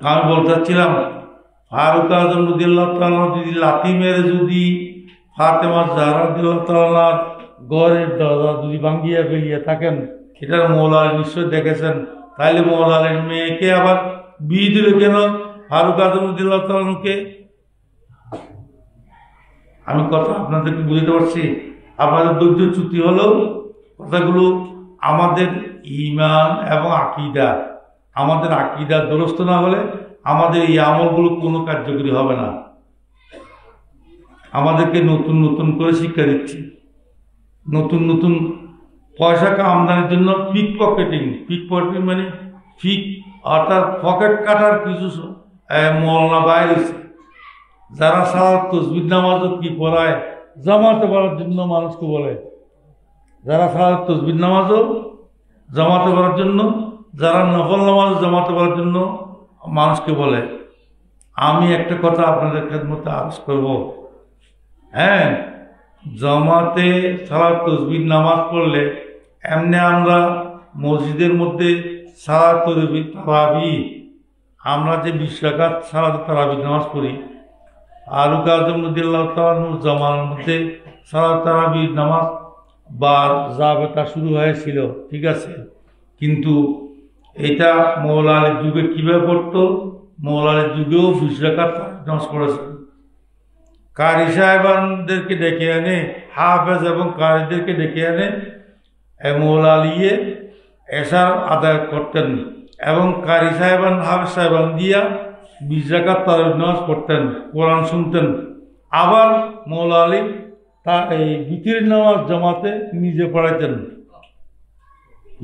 আমি বলতে চাচ্ছিলাম, ফারুক আজম রাদিয়াল্লাহু তাআলা যদি লাথি মেরে যদি ফাতেমা জাহরা রাদিয়াল্লাহু তাআলা ঘরের দরজা যদি ভাঙ্গিয়া ফেলিয়া থাকেন, এটার মৌলা আলী নিশ্চয় দেখেছেন। তাইলে মৌলা আলীর মেয়েকে আবার বিয়ে দিল কেন ফারুক আজম রাদিয়াল্লাহু তাআলাকে? আমি কথা আপনাদেরকে বুঝতে পারছি? আপনাদের ধৈর্যচ্যুতি হলো কথাগুলো আমাদের ঈমান এবং আকীদা, আমাদের আকীদা দুরস্ত না হলে আমাদের এই আমলগুলো কোনো কার্যকরী হবে না। আমাদেরকে নতুন নতুন করে শিক্ষা দিচ্ছি, নতুন নতুন পয়সা আমদানির জন্য পিক পকেটিং মানে পিক অর্থাৎ পকেট কাটার কিছু মৌলানা বাইরে, যারা সালাত তাসবিহ নামাজও কি পড়ায় জামাতে পড়ার জন্য মানুষকে বলে, যারা সালাত তাসবিহ নামাজও জামাতে পড়ার জন্য, যারা নফল নামাজ জামাতে পড়ার জন্য মানুষকে বলে। আমি একটা কথা আপনাদের খেদমতে আরজ করব, জামাতে সালাত তাসবিহ নামাজ পড়লে এমনি আমরা মসজিদের মধ্যে সালাত তারাবি, আমরা যে 20 রাকাত সালাত তারাবি নামাজ পড়ি, ফারুক আজম রাদিয়াল্লাহু তাআলা আনহু জামানার মধ্যে সালাত তারাবি নামাজ বা জাবেতা শুরু হয়েছিল, ঠিক আছে। কিন্তু এটা মৌলা আলীর যুগে কিভাবে পড়তো? মৌলা আলীর যুগেও 20 রাকাত নামাজ পড়েছে। কারি সাহেবানদেরকে ডেকে আনে, হাফেজ এবং কারিদেরকে ডেকে আনে মৌলা আলিয়ে এশার আদায় করতেন এবং কারি সাহেবান হাফেজ সাহেবান দিয়া 20 রাকাত তারাবি নামাজ পড়তেন, কোরআন শুনতেন। আবার মৌলা আলী তা এই বিতির নামাজ জামাতে নিজে পড়াইতেন।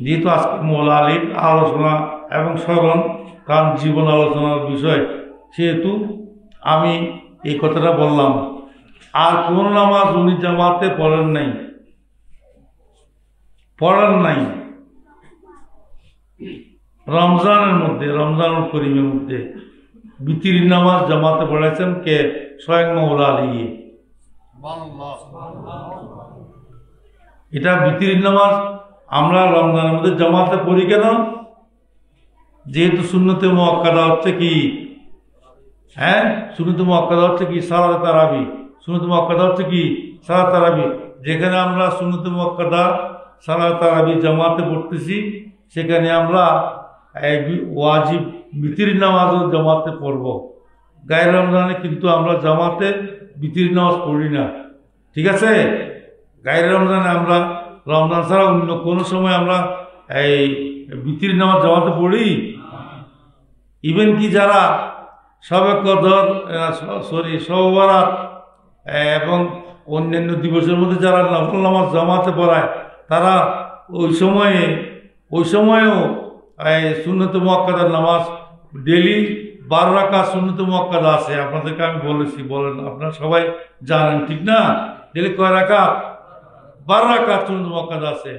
যেহেতু আজকে মৌলা আলীর আলোচনা এবং স্মরণ তার জীবন আলোচনার বিষয়, সেহেতু আমি এই কথাটা বললাম। আর কোন নামাজ উনি জামাতে পড়েন নাই। রমজানের মধ্যে, রমজানুল করিমের মধ্যে বিতির নামাজ জামাতে পড়াইছেন কে? স্বয়ং মৌলা আলী। এটা বিতির নামাজ আমরা রমজানের মধ্যে জামাতে পড়ি কেন? যেহেতু সুন্নতে মুআক্কাদা হচ্ছে কি, সুন্নতে মুআক্কাদা হচ্ছে কি সালাত তারাবি, সুন্নতে মুআক্কাদা হচ্ছে কি সালাত তারাবি। যেখানে আমরা সুন্নতে মুআক্কাদা সালাত তারাবি জামাতে পড়তেছি, সেখানে আমরা ওয়াজিব বিতির নামাজও জামাতে পড়ব। গায়ের রমজানে কিন্তু আমরা জামাতে বিতির নামাজ পড়ি না, ঠিক আছে। গায়ের রমজানে আমরা রমজান ছাড়া অন্য কোনো সময় আমরা এই বিতির নামাজ জামাতে পড়ি? ইভেন কি যারা শবে কদর শবে বরাত এবং অন্যান্য দিবসের মধ্যে যারা নফল নামাজ জামাতে পড়ায়, তারা ওই সময়েও সুন্নতে মুআক্কাদার নামাজ ডেলি 12 রাকাত সুন্নতে মুআক্কাদা আছে। আপনাদেরকে আমি বলেছি, বলেন আপনারা সবাই জানেন, ঠিক না? ডেলি কয় রাকাত? 12 রাকাত সুন্নতে মুআক্কাদা আছে।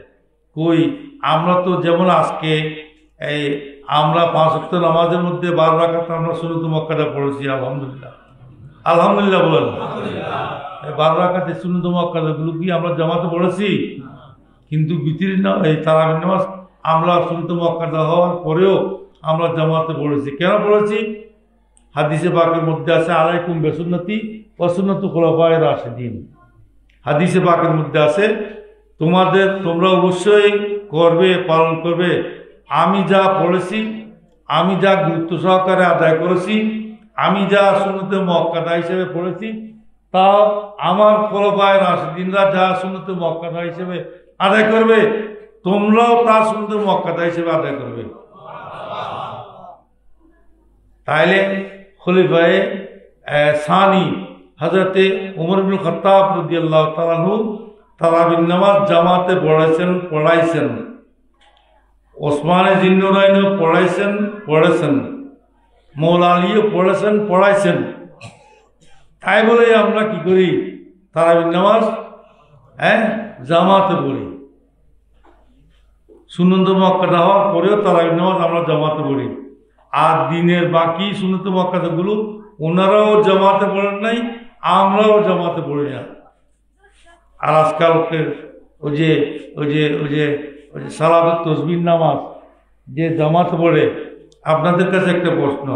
কই আমরা তো যেমন আজকে আমরা 5 ওয়াক্ত নামাজের মধ্যে 12 রাকাত আমরা সুন্নতে মুআক্কাদা পড়েছি, আলহামদুলিল্লাহ। আলহামদুলিল্লাহ বলেন। 12 রাকাতের সুন্নতে মুআক্কাদা গুলো কি আমরা জামাতে পড়েছি? কিন্তু বিতির তারাবি নামাজ আমরা সুন্নতে মুআক্কাদা হওয়ার পরেও আমরা জামাতে পড়েছি। কেন পড়েছি? হাদিসে পাকের মধ্যে আছে আলাইকুম বিসুন্নতি ওয়া সুন্নাতু খুলাফায়ে রাশিদিন। হাদিসে পাকের মধ্যে আছে তোমরা অবশ্যই করবে, পালন করবে আমি যা পড়েছি, আমি যা গুরুত্ব সহকারে আদায় করেছি, আমি যা সুন্নতে মুআক্কাদা হিসেবে পড়েছি, তা আমার খুলাফায়ে রাশিদিনরা যা সুন্নতে মুআক্কাদা হিসেবে আদায় করবে, তোমরাও তা সুন্নতে মুআক্কাদা হিসেবে আদায় করবে। তাইলে খলিফায়ে সানি হযরতে ওমর ইবনুল খাত্তাব রাদিয়াল্লাহু তাআলা আনহু তারাবির নামাজ জামাতে পড়াইছেন। ওসমানে জিন্নুরাইনও পড়েছেন, মৌলা আলীও পড়াইছেন। তাই বলে আমরা কি করি, তারাবির নামাজ জামাতে পড়ি। সুন্নত মুআক্কাদা হওয়ার পরেও তারাবির নামাজ আমরা জামাতে পড়ি। আর দিনের বাকি সুন্নত মুআক্কাদাগুলো ওনারাও জামাতে পড়েন নাই, আমরাও জামাতে পড়ি না। আর আজকালকে ওই যে সালাতুত তাসবিহ নামাজ যে জামাতে পড়ে, আপনাদের কাছে একটা প্রশ্ন,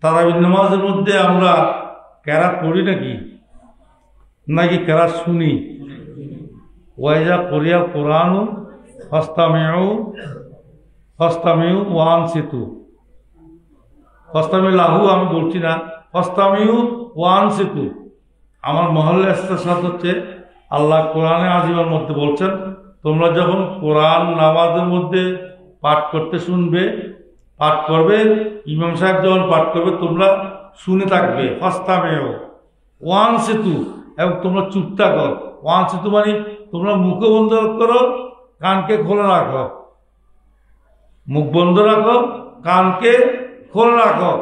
তারাবির নামাজের মধ্যে আমরা কেরাত পড়ি নাকি কেরাত শুনি? ওয়াইজা কোরিয়াল কোরআনু ফাস্তামিউ ওয়া আনসিতু। ফাস্তামিউ লাহু আমি বলছি না, ফাস্তামিউ ওয়া আনসিতু। আমার মহল্লা ইস্তেশাদ হচ্ছে আল্লাহ কোরআনে আজিমের মধ্যে বলছেন, তোমরা যখন কোরআন নামাজের মধ্যে পাঠ করবে, ইমাম সাহেব যখন পাঠ করবে তোমরা শুনে থাকবে। ফাস্তামিউ ওয়া আনসিতু, এবং তোমরা চুপ থাকো। ওয়া আনসিতু মানে তোমরা মুখ বন্ধ করো, কানকে খোলা রাখো। মুখ বন্ধ রাখো, কানকে খোলা রাখো।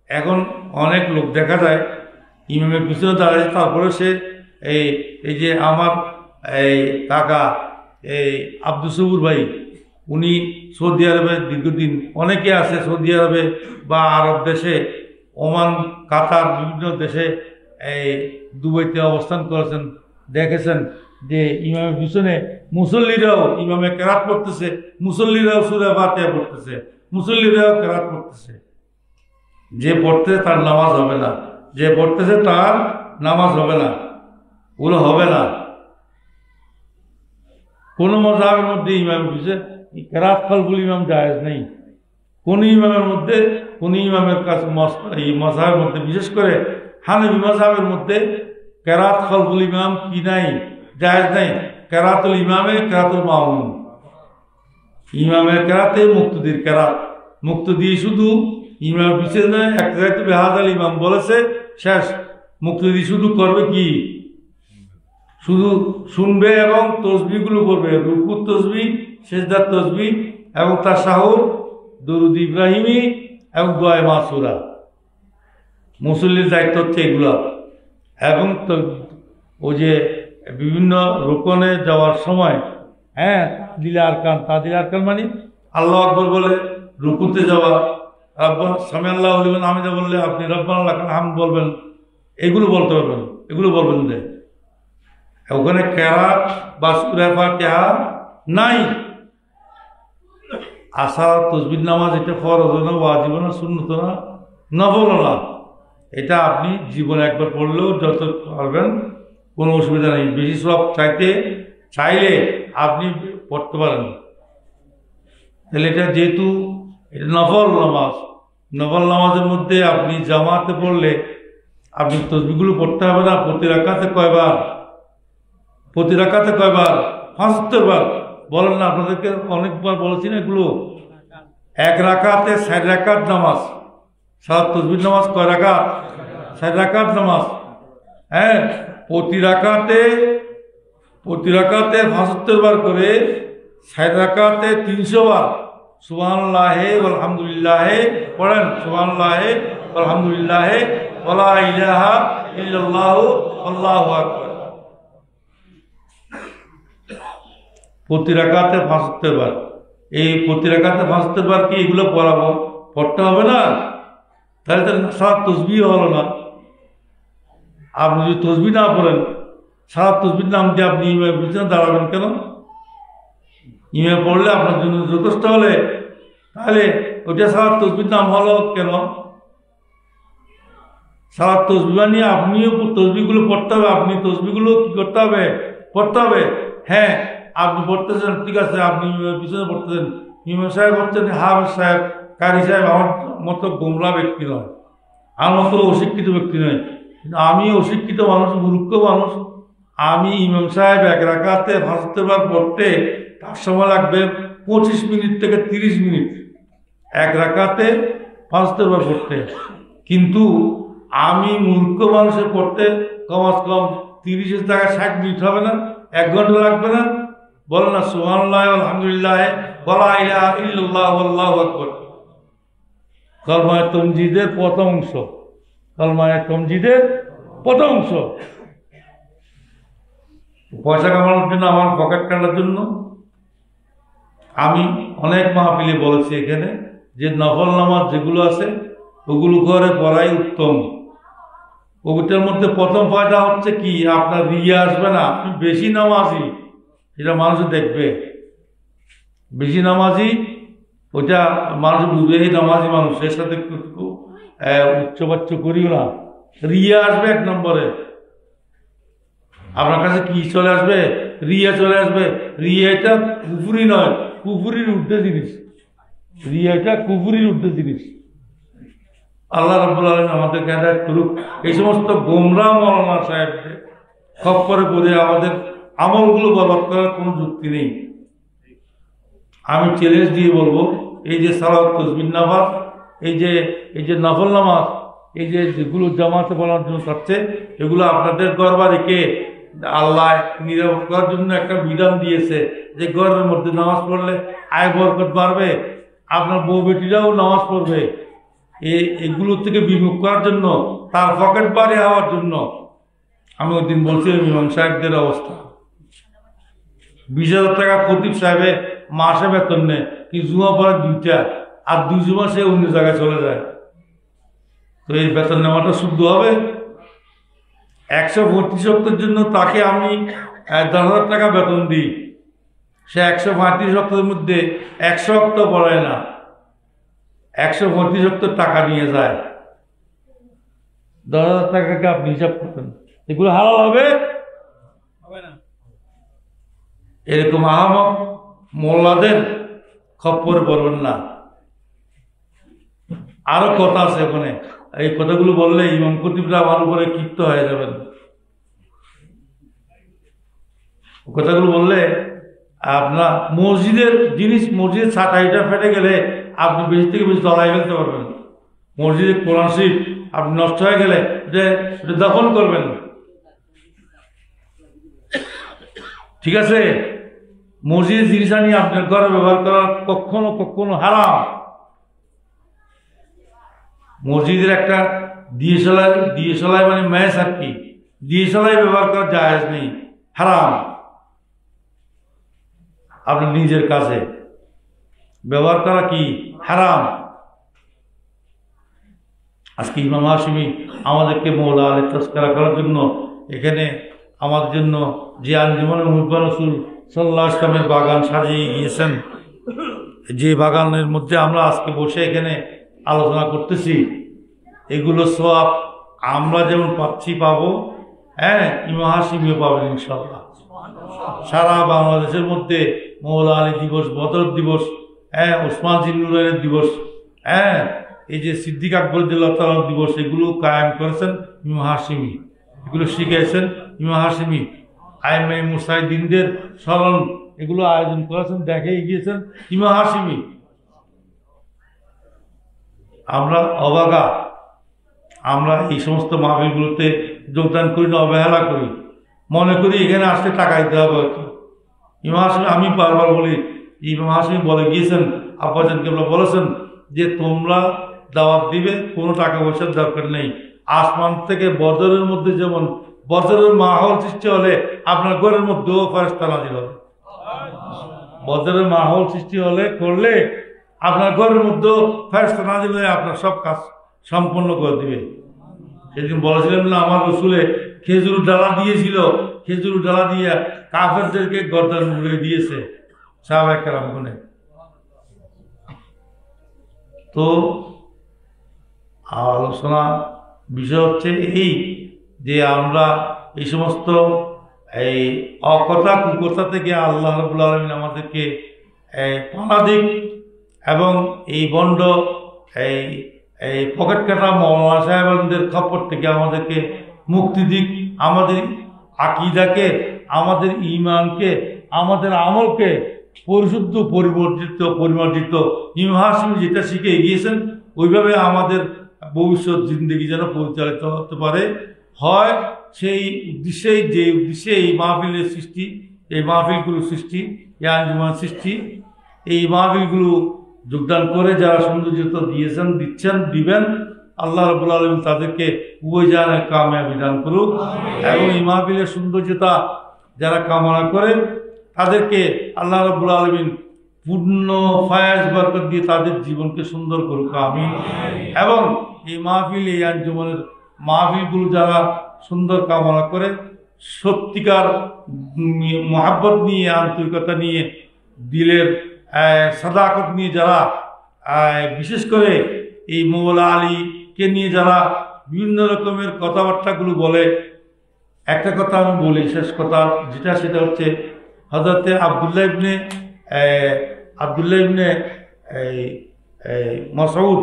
এখন অনেক লোক দেখা যায় ইমামের পিছনে দাঁড়ায়, তারপরে সে এই যে আমার কাকা আব্দুল সবুর ভাই, উনি সৌদি আরবে দীর্ঘদিন, অনেকে আছে সৌদি আরবে বা আরব দেশে, ওমান, কাতার, বিভিন্ন দেশে দুবাইতে অবস্থান করেছেন। দেখেছেন যে ইমামের পিছনে মুসল্লিরাও ইমামে কেরাত পড়তেছে, মুসল্লিরাও সূরা ফাতিহা পড়তেছে, মুসল্লিরাও কেরাত পড়তেছে। যে পড়তেছে তার নামাজ হবে না, যে পড়তেছে তার নামাজ হবে না, ওগুলো হবে না। কোন মাযহাবের মধ্যে ইমামের পিছনে কেরাত খালফুল ইমাম জায়েজ নেই। কোন ইমামের মধ্যে, কোন ইমামের কাছে এই মাযহাবের মধ্যে, বিশেষ করে হানাফি মাযহাবের মধ্যে কেরাত খালফুল ইমাম কি নাই, জায়েজ নাই। কেরাতুল ইমামে কেরাতুল মামুম। ইমামের কেরাতে মুক্তদির কেরাত, মুক্তদি শুধু ইমামের পিছনে নয়, এক জায়গায় বেহাজাল ইমাম বলেছে, শেষ। মুক্তদি শুধু করবে কি, শুধু শুনবে এবং তসবিহগুলো করবে, রুকুর তসবিহ, সেজদার তসবিহ এবং তাশাহুদ, দরুদ ইব্রাহিমী এবং দোয়া মাসুরা। মুসল্লির দায়িত্ব হচ্ছে এগুলো। এবং ওই যে বিভিন্ন রুকনে যাওয়ার সময় তাদিল আরকান মানে আল্লাহু আকবার বলে রুকুতে যাওয়া, সামি আল্লাহু লিমান হামিদা বললে আপনি রব্বানা লাকাল হামদ বলবেন, এগুলো বলতে পারবেন, এগুলো বলবেন যে ওখানে কেরাত বা সূরা ফাতিহা নাই। আসা তাসবিহ নামাজ এটা ফরজ না, ওয়াজিব না, সুন্নত না, নফল না। এটা আপনি জীবনে একবার পড়লেও যত পারবেন কোনো অসুবিধা নেই। বেশি সব চাইলে আপনি পড়তে পারেন। তাহলে এটা যেহেতু এটা নফল নামাজ, নফল নামাজের মধ্যে আপনি জামাতে পড়লে আপনি তসবিহগুলো পড়তে হবে না। প্রতি রাকাতে কয়বার? 75 বার। বলেন না, আপনাদেরকে অনেকবার বলেছি না এগুলো। এক রাকাতে 4 রাকাত নামাজ। সালাত তাসবিহ নামাজ কয় রাকাত? 4 রাকাত নামাজ। প্রতি রাকাতে 75 বার করে, 4 রাকাতে 300 বার সুবহানাল্লাহি ওয়াল হামদুলিল্লাহি পড়েন। সুবহানাল্লাহি ওয়াল হামদুলিল্লাহি ওয়া লা ইলাহা ইল্লাল্লাহু আল্লাহু আকবার। প্রতি রাকাতে 75 বার। এই প্রতি রাকাতে 75 বার কি এগুলো পড়তে হবে না? তাহলে তো সালাত তাসবিহ হলো না। আপনি যদি তাসবিহ না পড়েন, সালাত তাসবিহ নাম দিয়ে আপনি ইমামের পিছনে দাঁড়াবেন কেন? ইমাম পড়লে আপনার জন্য যথেষ্ট হলে, তাহলে ওইটা সালাত তাসবিহ নাম হলো কেন? সালাত তসবিহ নিয়ে আপনিও তসবিহগুলো পড়তে হবে, আপনি তসবিহগুলো কি করতে হবে, পড়তে হবে। হ্যাঁ, আপনি পড়তেছেন, ঠিক আছে, আপনি পিছনে পড়তেছেন, ইমাম সাহেব হচ্ছেন হাফেজ সাহেব, কারি সাহেব আমার মতো গোমরা ব্যক্তি নয়, আমার মতো অশিক্ষিত ব্যক্তি নয়। কিন্তু আমি অশিক্ষিত মানুষ, মূর্খ মানুষ। আমি ইমাম সাহেব এক রাকাতে ফার্স্টবার পড়তে তার সময় লাগবে 25 মিনিট থেকে 30 মিনিট এক রাকাতে ফার্স্টবার পড়তে। কিন্তু আমি মূর্খ মানুষের পড়তে কমাস কম 30 টাকা 60 মিনিট হবে না, 1 ঘন্টা লাগবে না? বল না সুবহানাল্লাহ আলহামদুলিল্লাহ ওয়ালা ইলাহা ইল্লাল্লাহ আল্লাহু আকবার। কলমায়ে তমজিদের প্রথম অংশ, কলমায়ে তমজিদের প্রথম অংশ। পয়সা কামানোর জন্য, আমার পকেট কাটার জন্য আমি অনেক মাহফিলে বলেছি এখানে যে নফল নামাজ যেগুলো আছে ওগুলো করে পড়াই উত্তম। ওটার মধ্যে প্রথম ফায়দা হচ্ছে কি, আপনার রিয়া আসবে না, আপনি বেশি নামাজি, এটা মানুষ দেখবে। বেশি নামাজি ওইটা মানুষ বুঝবে, এই নামাজি মানুষের সাথে একটু উচ্চবাচ্য করিও না। রিয়া আসবে 1 নম্বরে। আপনার কাছে কি চলে আসবে? রিয়া চলে আসবে। রিয়া এটা কুফরি নয়, কুফরির ঊর্ধ্বে জিনিস। রিয়া এটা কুফরির ঊর্ধ্বে জিনিস। আল্লাহ রাব্বুল আলামিন আমাদেরকে হেদায়েত করুক। এই সমস্ত গোমরা মাওলানা সাহেবকে খপ্পরে পড়ে আমাদের আমলগুলো বরবাদ করার কোনো যুক্তি নেই। আমি চ্যালেঞ্জ দিয়ে বলবো, এই যে সালাত তাসবিহ নামাজ, এই যে নফল নামাজ, এই যেগুলো জামাতে বলার জন্য থাকছে, এগুলো আপনাদের ঘরবাড়িকে আল্লাহ নিরাপদ করার জন্য একটা বিধান দিয়েছে যে ঘরের মধ্যে নামাজ পড়লে আয় বরকত বাড়বে, আপনার বউ বেটিরাও নামাজ পড়বে। এগুলো থেকে বিমুখ করার জন্য, তার পকেট বাড়ি হওয়ার জন্য। আমি ওই দিন বলছিলাম ইমাম সাহেবদের অবস্থা, 20,000 টাকা খতিব সাহেবে মাসে বেতন নেয়, কিন্তু জুমা পরে 2টা, আর 2 জুমা সে অন্য জায়গায় চলে যায়। তো এই বেতন নেওয়াটা শুদ্ধ হবে? 135 ওয়াক্তের জন্য তাকে আমি 10,000 টাকা বেতন দিই, সে 135 ওয়াক্তের মধ্যে 100 ওয়াক্ত পড়ায় না, 135 ওয়াক্তের টাকা নিয়ে যায়। 10,000 টাকাকে আপনি হিসাব করতেন, এগুলো হালাল হবে? হবে না। এরকম আহামক মোল্লাদের খপ্পরে পড়বেন না। আরো কথা আছে ওখানে, এই কথাগুলো বললে ইমাম খতিবরা আমার উপরে ক্ষিপ্ত হয়ে যাবেন। কথাগুলো বললে আপনার মসজিদের জিনিস, মসজিদের ছাটাইটা ফেটে গেলে আপনি বেশি থেকে বেশি তলায় ফেলতে পারবেন। মসজিদের কোরআন শরীফ আপনি নষ্ট হয়ে গেলে এটা দখল করবেন, ঠিক আছে? মসজিদের জিনিস আনি আপনার ঘরে ব্যবহার করা কখনো কখনো হারাম। মসজিদের একটা দিয়েশালাই মানে ম্যাচ আর কি, দিয়েশালাই ব্যবহার করা জায়েজ নেই, হারাম। আপনার নিজের কাছে ব্যবহার করা কি হারাম। আজকে ইমাম হাশিমি আমাদেরকে মৌলা আলী তস্করা করার জন্য এখানে আমাদের জন্য যে আঞ্জুমানে মুহিব্বুর রাসূল সাল্লাল্লাহু আলাইহি ওয়াসাল্লামের বাগান সাজিয়ে গিয়েছেন, যে বাগানের মধ্যে আমরা আজকে বসে এখানে আলোচনা করতেছি, এগুলো সব আমরা যেমন পাচ্ছি পাবো, হ্যাঁ, ইমাম হাশিমিও পাবেন ইনশাআল্লাহ। সারা বাংলাদেশের মধ্যে মৌলা আলী দিবস, বদর দিবস, হ্যাঁ, ওসমান জিন্নুরাইনের দিবস, হ্যাঁ, এই যে সিদ্দিক আকবর দিবস, এগুলো কায়েম করেছেন ইমাম হাশিমি, এগুলো শিখেছেন ইমাম হাশিমি। আইমাই মুসাইদিনদের স্মরণ, এগুলো আয়োজন করেছেন, দেখে গিয়েছেন ইমাম হাশিমি। আমরা অবাগা, আমরা এই সমস্ত মাহফিলগুলোতে যোগদান করি না, অবহেলা করি, মনে করি এখানে আসতে টাকা দিতে হবে। ইমাম হাশিমি, আমি বারবার বলি, ইমাম হাশিমি বলে গিয়েছেন, আব্বাজান কেবলা বলেছেন যে তোমরা দাওয়াত দিবে, কোনো টাকা পয়সার দরকার নেই। আসমান থেকে বদরের মধ্যে যেমন বদরের মাহল সৃষ্টি হলে আপনার ঘরের মধ্যেও ফেরেশতা নাযিল হবে। বদরের মাহল সৃষ্টি করলে আপনার ঘরের মধ্যেও ফেরেশতা নাযিল হয়ে আপনার সব কাজ সম্পন্ন করে দিবে। সেদিন বলেছিলেন না, আমার রসুলে খেজুর ডালা দিয়েছিল, খেজুর ডালা দিয়ে কাফেরদেরকে গর্দান মুড়ে দিয়েছে সাহাবায়ে কেরাম গুনে। তো আলোচনা বিষয় হচ্ছে এই যে আমরা এই সমস্ত এই অকথা কুকথা থেকে আল্লাহ রাব্বুল আলামিন আমাদেরকে পানা দিক এবং এই বন্ড এই এই পকেট কাটা মৌলানা সাহেবদের খপ্পর থেকে আমাদেরকে মুক্তি দিক, আমাদের আকীদাকে, আমাদের ঈমানকে, আমাদের আমলকে পরিশুদ্ধ পরিমার্জিত ইমাম হাশিমি যেটা শিখে এগিয়েছেন ওইভাবে আমাদের ভবিষ্যৎ জিন্দগি যেন পরিচালিত হতে পারে হয়, সেই উদ্দেশ্যেই যে উদ্দেশ্যে এই মাহফিলের সৃষ্টি, এই মাহফিলগুলোর সৃষ্টি, এই আঞ্জুমান সৃষ্টি, এই মাহফিলগুলো যোগদান করে যারা সৌন্দর্যতা দিয়েছেন, দিচ্ছেন, দিবেন, আল্লাহ রাব্বুল আলামিন তাদেরকে উভয় জাহানের কামিয়াবি দান করুক এবং এই মাহফিলের সৌন্দর্যতা যারা কামনা করে তাদেরকে আল্লাহ রাব্বুল আলামিন পূর্ণ ফায়াজ বরকত দিয়ে তাদের জীবনকে সুন্দর করুক, আমিন। এবং এই মাহফিল, এই আঞ্জুমানের মাহফিলগুলো যারা সুন্দর কামনা করে, সত্যিকার মহাব্বত নিয়ে, আন্তরিকতা নিয়ে, দিলের সাদাকত নিয়ে যারা বিশেষ করে এই মৌলা আলীকে নিয়ে যারা বিভিন্ন রকমের কথাবার্তাগুলো বলে, একটা কথা আমি বলি, শেষ কথা যেটা, সেটা হচ্ছে হযরতে আব্দুল্লাহ ইবনে মাসউদ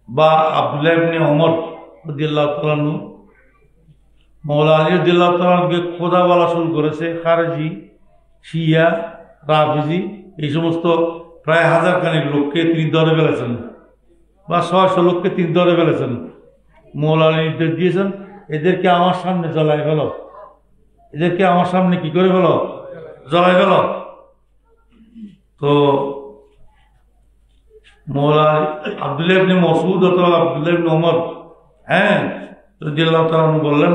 বা আব্দুল্লাহ ইবনে ওমর রাদিয়াল্লাহু তাআলা আনহু মৌলা আলী রাদিয়াল্লাহু তাআলা আনহুকে খোদা বলা শুরু করেছে। খারেজি, শিয়া, রাফিজি এই সমস্ত প্রায় 1000 খানেক লোককে তিনি ধরে ফেলেছেন বা 600 লোককে তিনি ধরে ফেলেছেন। মৌলা আলী নির্দেশ দিয়েছেন এদেরকে আমার সামনে জ্বলাই ফেলো, এদেরকে আমার সামনে কি করে ফেলো, জ্বলাই ফেলো। তো মৌলা আব্দুল্লাহ ইবনে মাসউদ অথবা আব্দুল্লাহ ইবনে ওমর রাদিয়াল্লাহু তাআলা বললেন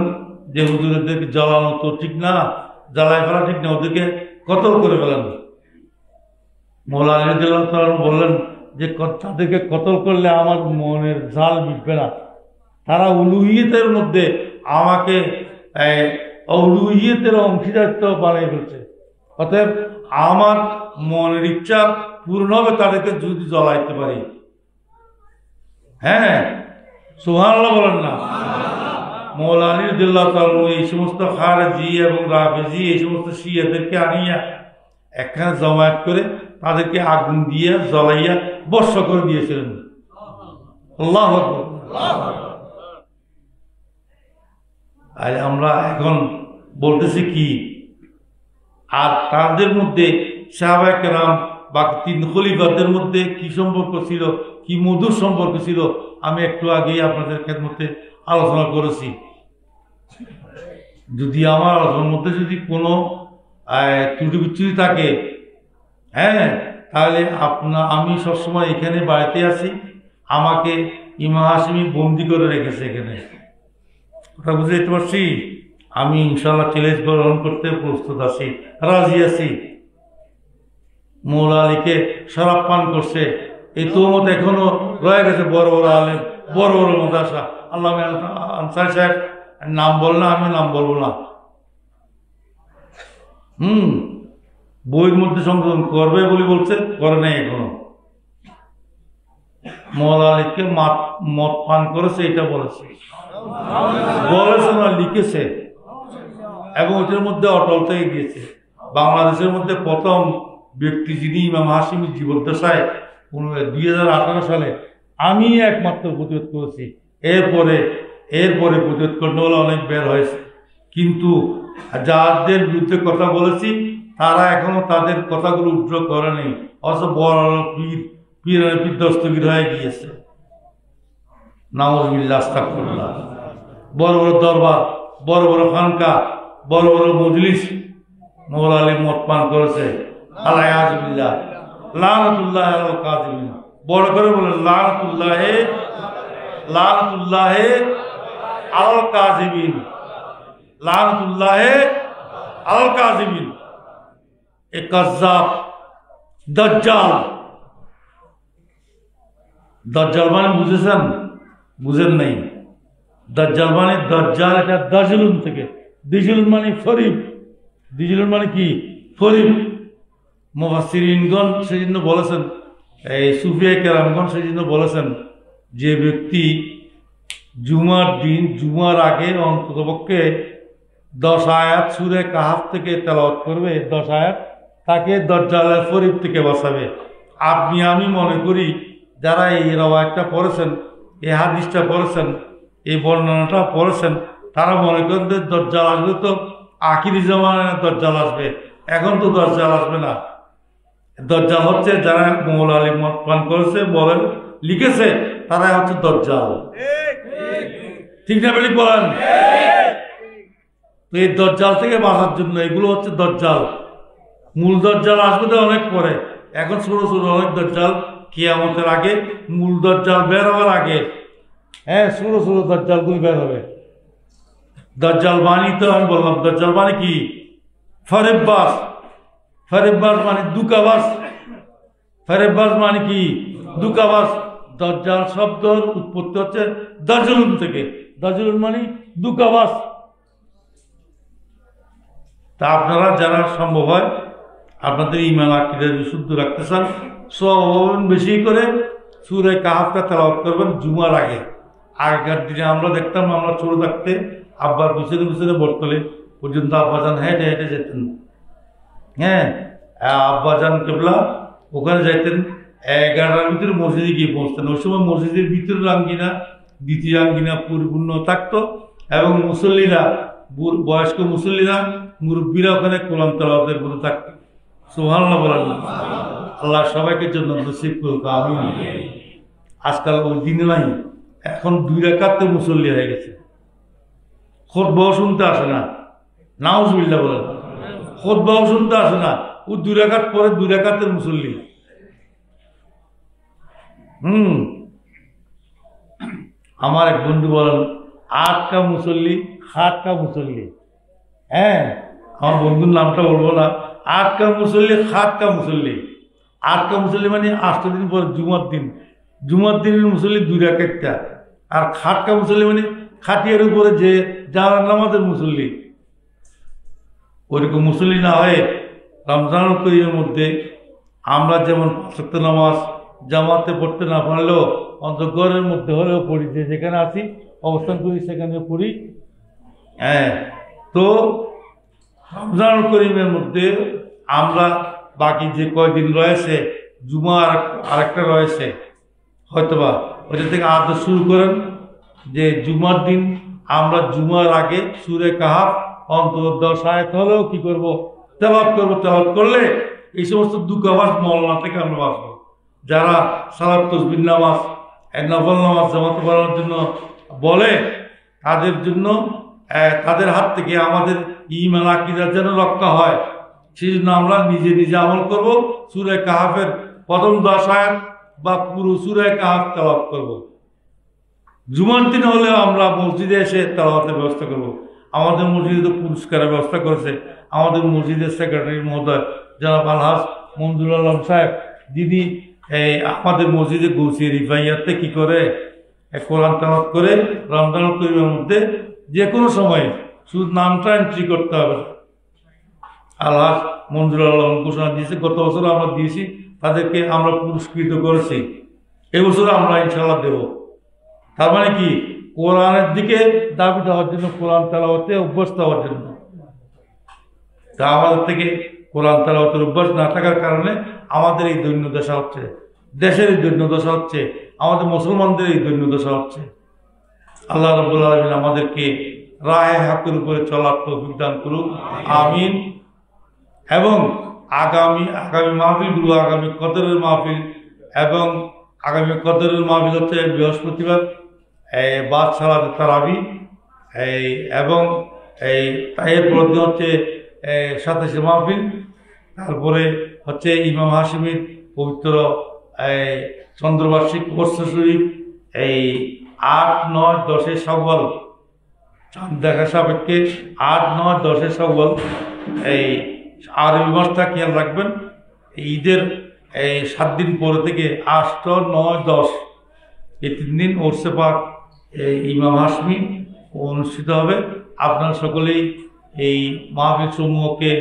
যে হুজুর এদেরকে জ্বালানো তো ঠিক না, জ্বালাই ফেলা ঠিক না, ওদেরকে কতল করে ফেলেন। মৌলা আলী রাদিয়াল্লাহু তাআলা বললেন যে তাদেরকে কতল করলে আমার মনের জাল মিটবে না, তারা উলুহিয়তের মধ্যে আমাকে উলুহিয়তের অংশীদারিত্ব বানিয়ে ফেলছে, অতএব আমার মনের ইচ্ছা পূর্ণ হবে তাদেরকে যদি জ্বলাইতে পারি। হ্যাঁ, সুবহানাল্লাহ বলেন না। মৌলা আলী রাদিয়াল্লাহু তাআলা এই সমস্ত খারেজি এবং রাফিজি এই সমস্ত শিয়াদেরকে আনিয়া একখানে জমায়েত করে তাদেরকে আগুন দিয়ে জ্বলাইয়া বর্ষ করে দিয়েছিলেন। আল্লাহু আকবার। আর আমরা এখন বলতেছি কি, আর তাদের মধ্যে সাহাবায়ে কেরাম বা 3 খলিফাদের মধ্যে কি সম্পর্ক ছিল, কি মধুর সম্পর্ক ছিল, আমি একটু আগেই আপনাদের খেদমতে আলোচনা করেছি। যদি আমার আলোচনার মধ্যে যদি কোনো ত্রুটি বিচ্যুতি থাকে, তাহলে আমি সবসময় এখানে বাড়িতে আছি, আমাকে ইমাম হাশিমি বন্দি করে রেখেছে এখানে, ওটা বুঝতে পারছি। আমি ইনশাআল্লাহ চ্যালেঞ্জ গ্রহণ করতে প্রস্তুত আছি, রাজি আছি। মৌলা আলীকে শরাব পান করছে এই তোহমত এখনো রয়ে গেছে বড় বড় আলেম, বড় বড় মাদ্রাসা। আল্লাহ আনসারী সাহেব নাম বল না, আমি নাম বলবো না। বইয়ের মধ্যে সংশোধন করবে বলে বলছে, করে নাই এখনো। মৌলা আলীকে মদ পান করেছে এটা বলেছে না, লিখেছে এবং ওটার মধ্যে অটল থেকে গিয়েছে। বাংলাদেশের মধ্যে প্রথম ব্যক্তি যিনি ইমাম হাশিমির জীবদ্দশায় 2018 সালে আমি একমাত্র প্রতিরোধ করেছি। এরপরে প্রতিরোধ করতে হলে অনেক বের হয়েছে, কিন্তু যাদের বিরুদ্ধে কথা বলেছি তারা এখনো তাদের কথাগুলো উদ্র করে নেই, অথচ বড় পীর দস্তগীর হয়ে গিয়েছে। নাউযুবিল্লাহ, আস্তাগফিরুল্লাহ। বড় বড় দরবার, বড় বড় খানকা, বড় বড় মজলিস মৌলা আলী মদ পান করেছে। আল্লাহ লানাতুল্লাহ আলাল কাযিবিন, বড় করে বলেন লানাতুল্লাহ আলাল কাযিবিন, লানাতুল্লাহ আলাল কাযিবিন। এ কাযযাব, দাজ্জাল। দাজ্জাল মানে বুঝেছেন? বুঝেন নাই। দাজ্জাল মানে দাজ্জাল, এটা দাজলুন থেকে, দিজুল মানে শরীফ, দ্বিজুলুন মানে কি? ফরিব। মুফাসসিরিনগণ সেজন্য বলেছেন, এই সুফিয়া কেরামগণ সেজন্য বলেছেন, যে ব্যক্তি জুমার দিন জুমার আগে অন্ততপক্ষে 10 আয়াত সূরা কাহাফ থেকে তেলাওয়াত করবে, 10 আয়াত, তাকে দাজ্জালের ফরিব থেকে বাঁচাবে। আমি মনে করি যারা এই রওয়ায়াতটা পড়েছেন, এই হাদিসটা পড়েছেন, এই বর্ণনাটা পড়েছেন, তারা মনে করেন যে দাজ্জাল আসবে তো আখিরি জামানায় দাজ্জাল আসবে, এখন তো দাজ্জাল আসবে না। দাজ্জাল হচ্ছে যারা মৌলা আলী মত পান করেছে, বলেন লিখেছে, তারাই হচ্ছে দাজ্জাল। ঠিক না বেলি বলেন? তো এই দাজ্জাল থেকে বাঁচার জন্য এগুলো হচ্ছে দাজ্জাল। মূল দাজ্জাল আসবে তো অনেক পরে, এখন ছোট ছোট অনেক দাজ্জাল কিয়ামতের আগে, মূল দাজ্জাল বের হওয়ার আগে, হ্যাঁ, ছোট ছোট দাজ্জালগুলো বের হবে। দাজ্জাল বাণী তো আমি বললাম, দাজ্জাল মানে কি? ফরেব্বাস। ফরেব্বাস মানে দুকাবাস। ফরেব্বাস মানে কি? দুকাবাস। দাজ্জাল শব্দের উৎপত্তি হচ্ছে দাজলুন থেকে। দাজলুন মানে দুকাবাস। তা আপনারা যারা সম্ভব হয় আপনাদের ঈমান আকীদা শুদ্ধ রাখতে চান, সওয়াব বেশি করে সূরা কাহাফটা তেলাওয়াত করবেন জুমার আগে। আগেকার দিনে আমরা দেখতাম, আমরা ছোট থাকতে আব্বার পিছনে পিছনে বর্তলে পর্যন্ত আব্বাজান হেঁটে হেঁটে যেতেন। হ্যাঁ, আব্বাজান কেবলা ওখানে যাইতেন, 11টার ভিতরে মসজিদে গিয়ে পৌঁছতেন। ওই সময় মসজিদের ভিতরের আঙ্গিনা, দ্বিতীয় আঙ্গিনা পরিপূর্ণ থাকতো, এবং মুসল্লিরা, বয়স্ক মুসল্লিরা, মুরব্বীরা ওখানে কোরআন তেলাওয়াতের মধ্যে থাকতো। সুবহানাল্লাহ বলেন। আল্লাহ সবাইকে জন্য নসিব করুক, আমিন। আজকাল ওই দিনে নাই, এখন 2 রাকাতে মুসল্লি হয়ে গেছে, খুতবাও শুনতে আসে না। নাউজুবিল্লাহ বলেন। খুতবাও শুনতে আসে না, ও 2 রাকাত পরে 2 রাকাতের মুসল্লি। আমার এক বন্ধু বলেন 8 কা মুসল্লি, 7 কা মুসল্লি। হ্যাঁ, আমার বন্ধুর নামটা বলবো না। 8 কা মুসল্লি, 7 কা মুসল্লি। 8 কা মুসল্লি মানে 8 দিন পর জুমার দিন, জুমার দিনের মুসল্লি 2 রাকাতটা। আর 7 কা মুসল্লি মানে খাটিয়ার উপরে যে জানার নামাজের মুসল্লি। ওইরকম মুসল্লি না হয়ে রমজানুল করিমের মধ্যে আমরা যেমন 5 ওয়াক্ত নামাজ জামাতে পড়তে না পারলেও অন্তত ঘরের মধ্যে হলেও পড়ি, যে যেখানে আছি অবস্থান করি সেখানে পড়ি। হ্যাঁ, তো রমজানুল করিমের মধ্যে আমরা বাকি যে কয়দিন রয়েছে, জুমা আরেকটা রয়েছে, হয়তোবা ওইটা থেকে আদর শুরু করেন যে জুমার দিন আমরা জুমার আগে সূরা কাহাফ অন্তত 10 আয়াত হলেও কি করব? তেলাওয়াত করব। তেলাওয়াত করলে এই সমস্ত দুঃখাবাস মওলানা থেকে আমরা বাঁচবো। যারা সালাত তাসবিহ নামাজ, নফল নামাজ জামাতে পড়ার জন্য বলে, তাদের জন্য তাদের হাত থেকে আমাদের ঈমান আকীদা যেন রক্ষা হয়, সেই জন্য আমরা নিজে নিজে আমল করব। সূরা কাহাফের প্রথম 10 আয়াত বা পুরো সূরা কাহাফ তেলাওয়াত করব। জুমার দিন হলেও আমরা মসজিদে এসে তেলাওয়াতের ব্যবস্থা করব। আমাদের মসজিদে তো পুরস্কারের ব্যবস্থা করেছে আমাদের মসজিদের সেক্রেটারি মহোদয় জনাব আলহাজ মঞ্জুর আলম সাহেব। দিদি আমাদের মসজিদে গৌসিয়া রিফাইয়াতে কি করে কোরআন তেলাওয়াত করে রমজানুল করিমের মধ্যে যে কোনো সময়ে শুধু নামটা এন্ট্রি করতে হবে। আলহাজ মঞ্জুর আলম ঘোষণা দিয়েছে, গত বছর আমরা দিয়েছি, তাদেরকে আমরা পুরস্কৃত করেছি, এবছর আমরা ইনশাল্লাহ দেব। তার মানে কি? কোরআনের দিকে দাবি দেওয়ার জন্য, কোরআন তেলাওয়াতে অভ্যস্ত হওয়ার জন্য। তা আমাদের থেকে কোরআন তেলাওয়াতের অভ্যাস না থাকার কারণে আমাদের এই দৈন্যদশা হচ্ছে, দেশের এই দৈন্যদশা হচ্ছে, আমাদের মুসলমানদের এই দৈন্যদশা হচ্ছে। আল্লাহ রাব্বুল আলামিন আমাদেরকে রাহে হাকের উপরে চলার তৌফিক দান করুন, আমিন। এবং আগামী মাহফিলগুলো, আগামী কদরের মাহফিল, এবং আগামী কদরের মাহফিল হচ্ছে বৃহস্পতিবার বাদ সালাতে তারাবি, এবং এরপর দিন হচ্ছে 27শে মাহফিল, তারপরে হচ্ছে ইমাম হাশিমির পবিত্র চন্দ্রবার্ষিক বর্ষ শরীফ, 8, 9, 10 শাওয়াল, চাঁদ দেখা সাপেক্ষে 8, 9, 10 শাওয়াল, আরবি মাসটা খেয়াল রাখবেন। ঈদের 7 দিন পরে থেকে 8, 9, 10 এই 3 দিন ওরসে পাক ইমাম হাশমি অনুষ্ঠিত হবে। আপনারা সকলেই এই মাহফিল সমূহকে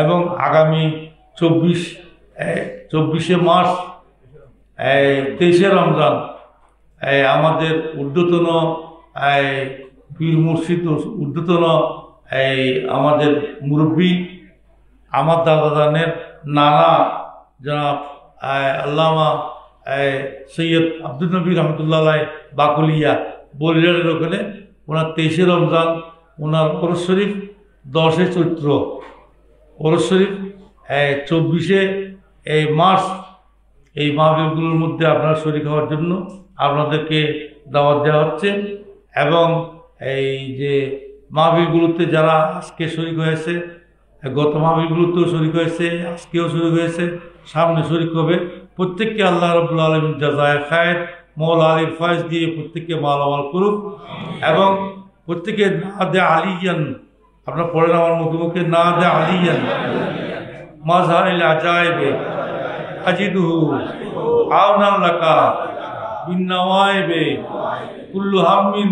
এবং আগামী 24শে মার্চ 23শে রমজান আমাদের ঊর্ধ্বতন পীর মুর্শিদ ঊর্ধ্বতন আমাদের মুরব্বী আমার দাদাদানের নানা জনাব আল্লামা সৈয়দ আব্দুল নবী রহমতুল্লাহ বাকুলিয়া বলিয়ারের ওখানে ওনার 23শে রমজান, ওনার ওরস শরীফ 10শে চৈত্র, ওরস শরীফ 24শে মার্চ, এই মাহফিলগুলোর মধ্যে আপনারা শরীক হওয়ার জন্য আপনাদেরকে দাওয়াত দেওয়া হচ্ছে। এবং এই যে মাহফিলগুলোতে যারা আজকে শরীক হয়েছে, গত মাহফিলগুলোতেও শরীক হয়েছে, আজকেও শরীক হয়েছে, সামনে শরীক হবে, প্রত্যেককে আল্লাহ রাব্বুল আলামিন জাযায়ে খায়ের মওলা আলীর ফয়েজ দিয়ে প্রত্যেককে মালামাল করুক। এবং প্রত্যেকে নাদে আলিয়ান, আপনারা পড়েন আমার মুখে, নাদে আলিয়ান মাজহারিল আজায়েবে আজিদুহু আওনাল লাকা বিন নওয়ায়েবে কুল্লু হাম্মিন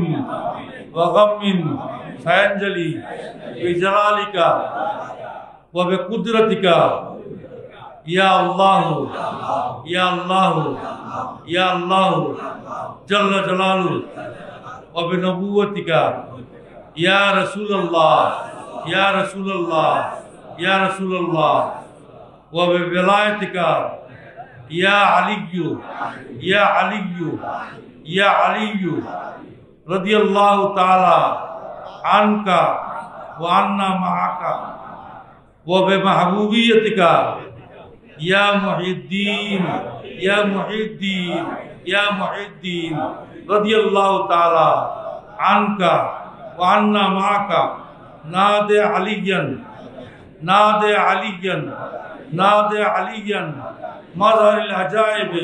ওয়া গাম্মিন সায়ানজালি বিজালালিকা ওয়া বিকুদরাতিকা ইয়া আল্লাহ ইয়া আল্লাহ ইয়া আল্লাহ জাল্লা জালালু ওয়া বিনবুওয়াতিকা ইয়া রাসূলুল্লাহ ইয়া রাসূলুল্লাহ ইয়া রাসূলুল্লাহ ওয়া বিওলায়াতিকা ইয়া আলিয়্যু ইয়া আলিয়্যু ইয়া আলিয়্যু রাদিয়াল্লাহু তাআলা আনকা ওয়া আন্না মাআকা ওয়া বিমাহবুবিয়্যতিকা ইয়া মুহিদ্দিন ইয়া মুহিদ্দিন ইয়া মুহিদ্দিন রাদিয়াল্লাহু তাআলা আনকা ওয়া আন্না মাআকা নাদে আলিয়ান নাদে আলিয়ান নাদে আলিয়ান মাজহারিল আজায়েবে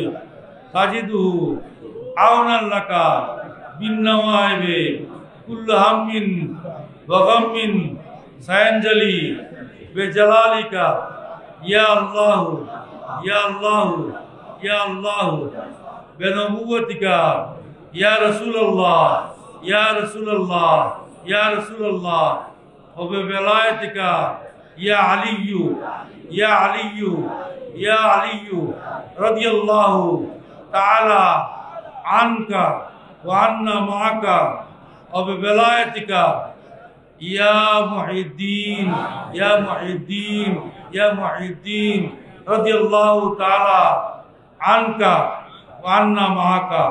তাজিদুহু আওনাল লাকা বিন নওয়ায়েবে কুল্লু হাম্মিন ওয়া গাম্মিন সায়ানজালি বিজালালিকা ইয়া আল্লাহ ইয়া আল্লাহ ইয়া আল্লাহ বিনবুওয়াতিকা ইয়া রাসূলুল্লাহ ইয়া রাসূলুল্লাহ ইয়া রাসূলুল্লাহ ওয়া বিওলায়াতিকা ইয়া আলিয়্যু ইয়া আলিয়্যু ইয়া আলিয়্যু রাদিয়াল্লাহু তাআলা আনকা ওয়া আন্না মাআকা ওয়া বিওলায়াতিকা ইয়া মুহিদ্দিন ইয়া মুহিদ্দিন ইয়া মুহিদ্দিন রাদিয়াল্লাহু তাআলা আনকা ওয়া আন্না মাআকা।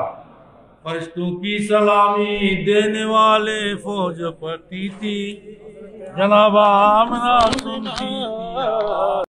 फरिश्तों की सलामी देने वाले फौज पड़ती थी, जनाब आमना सुनती थी।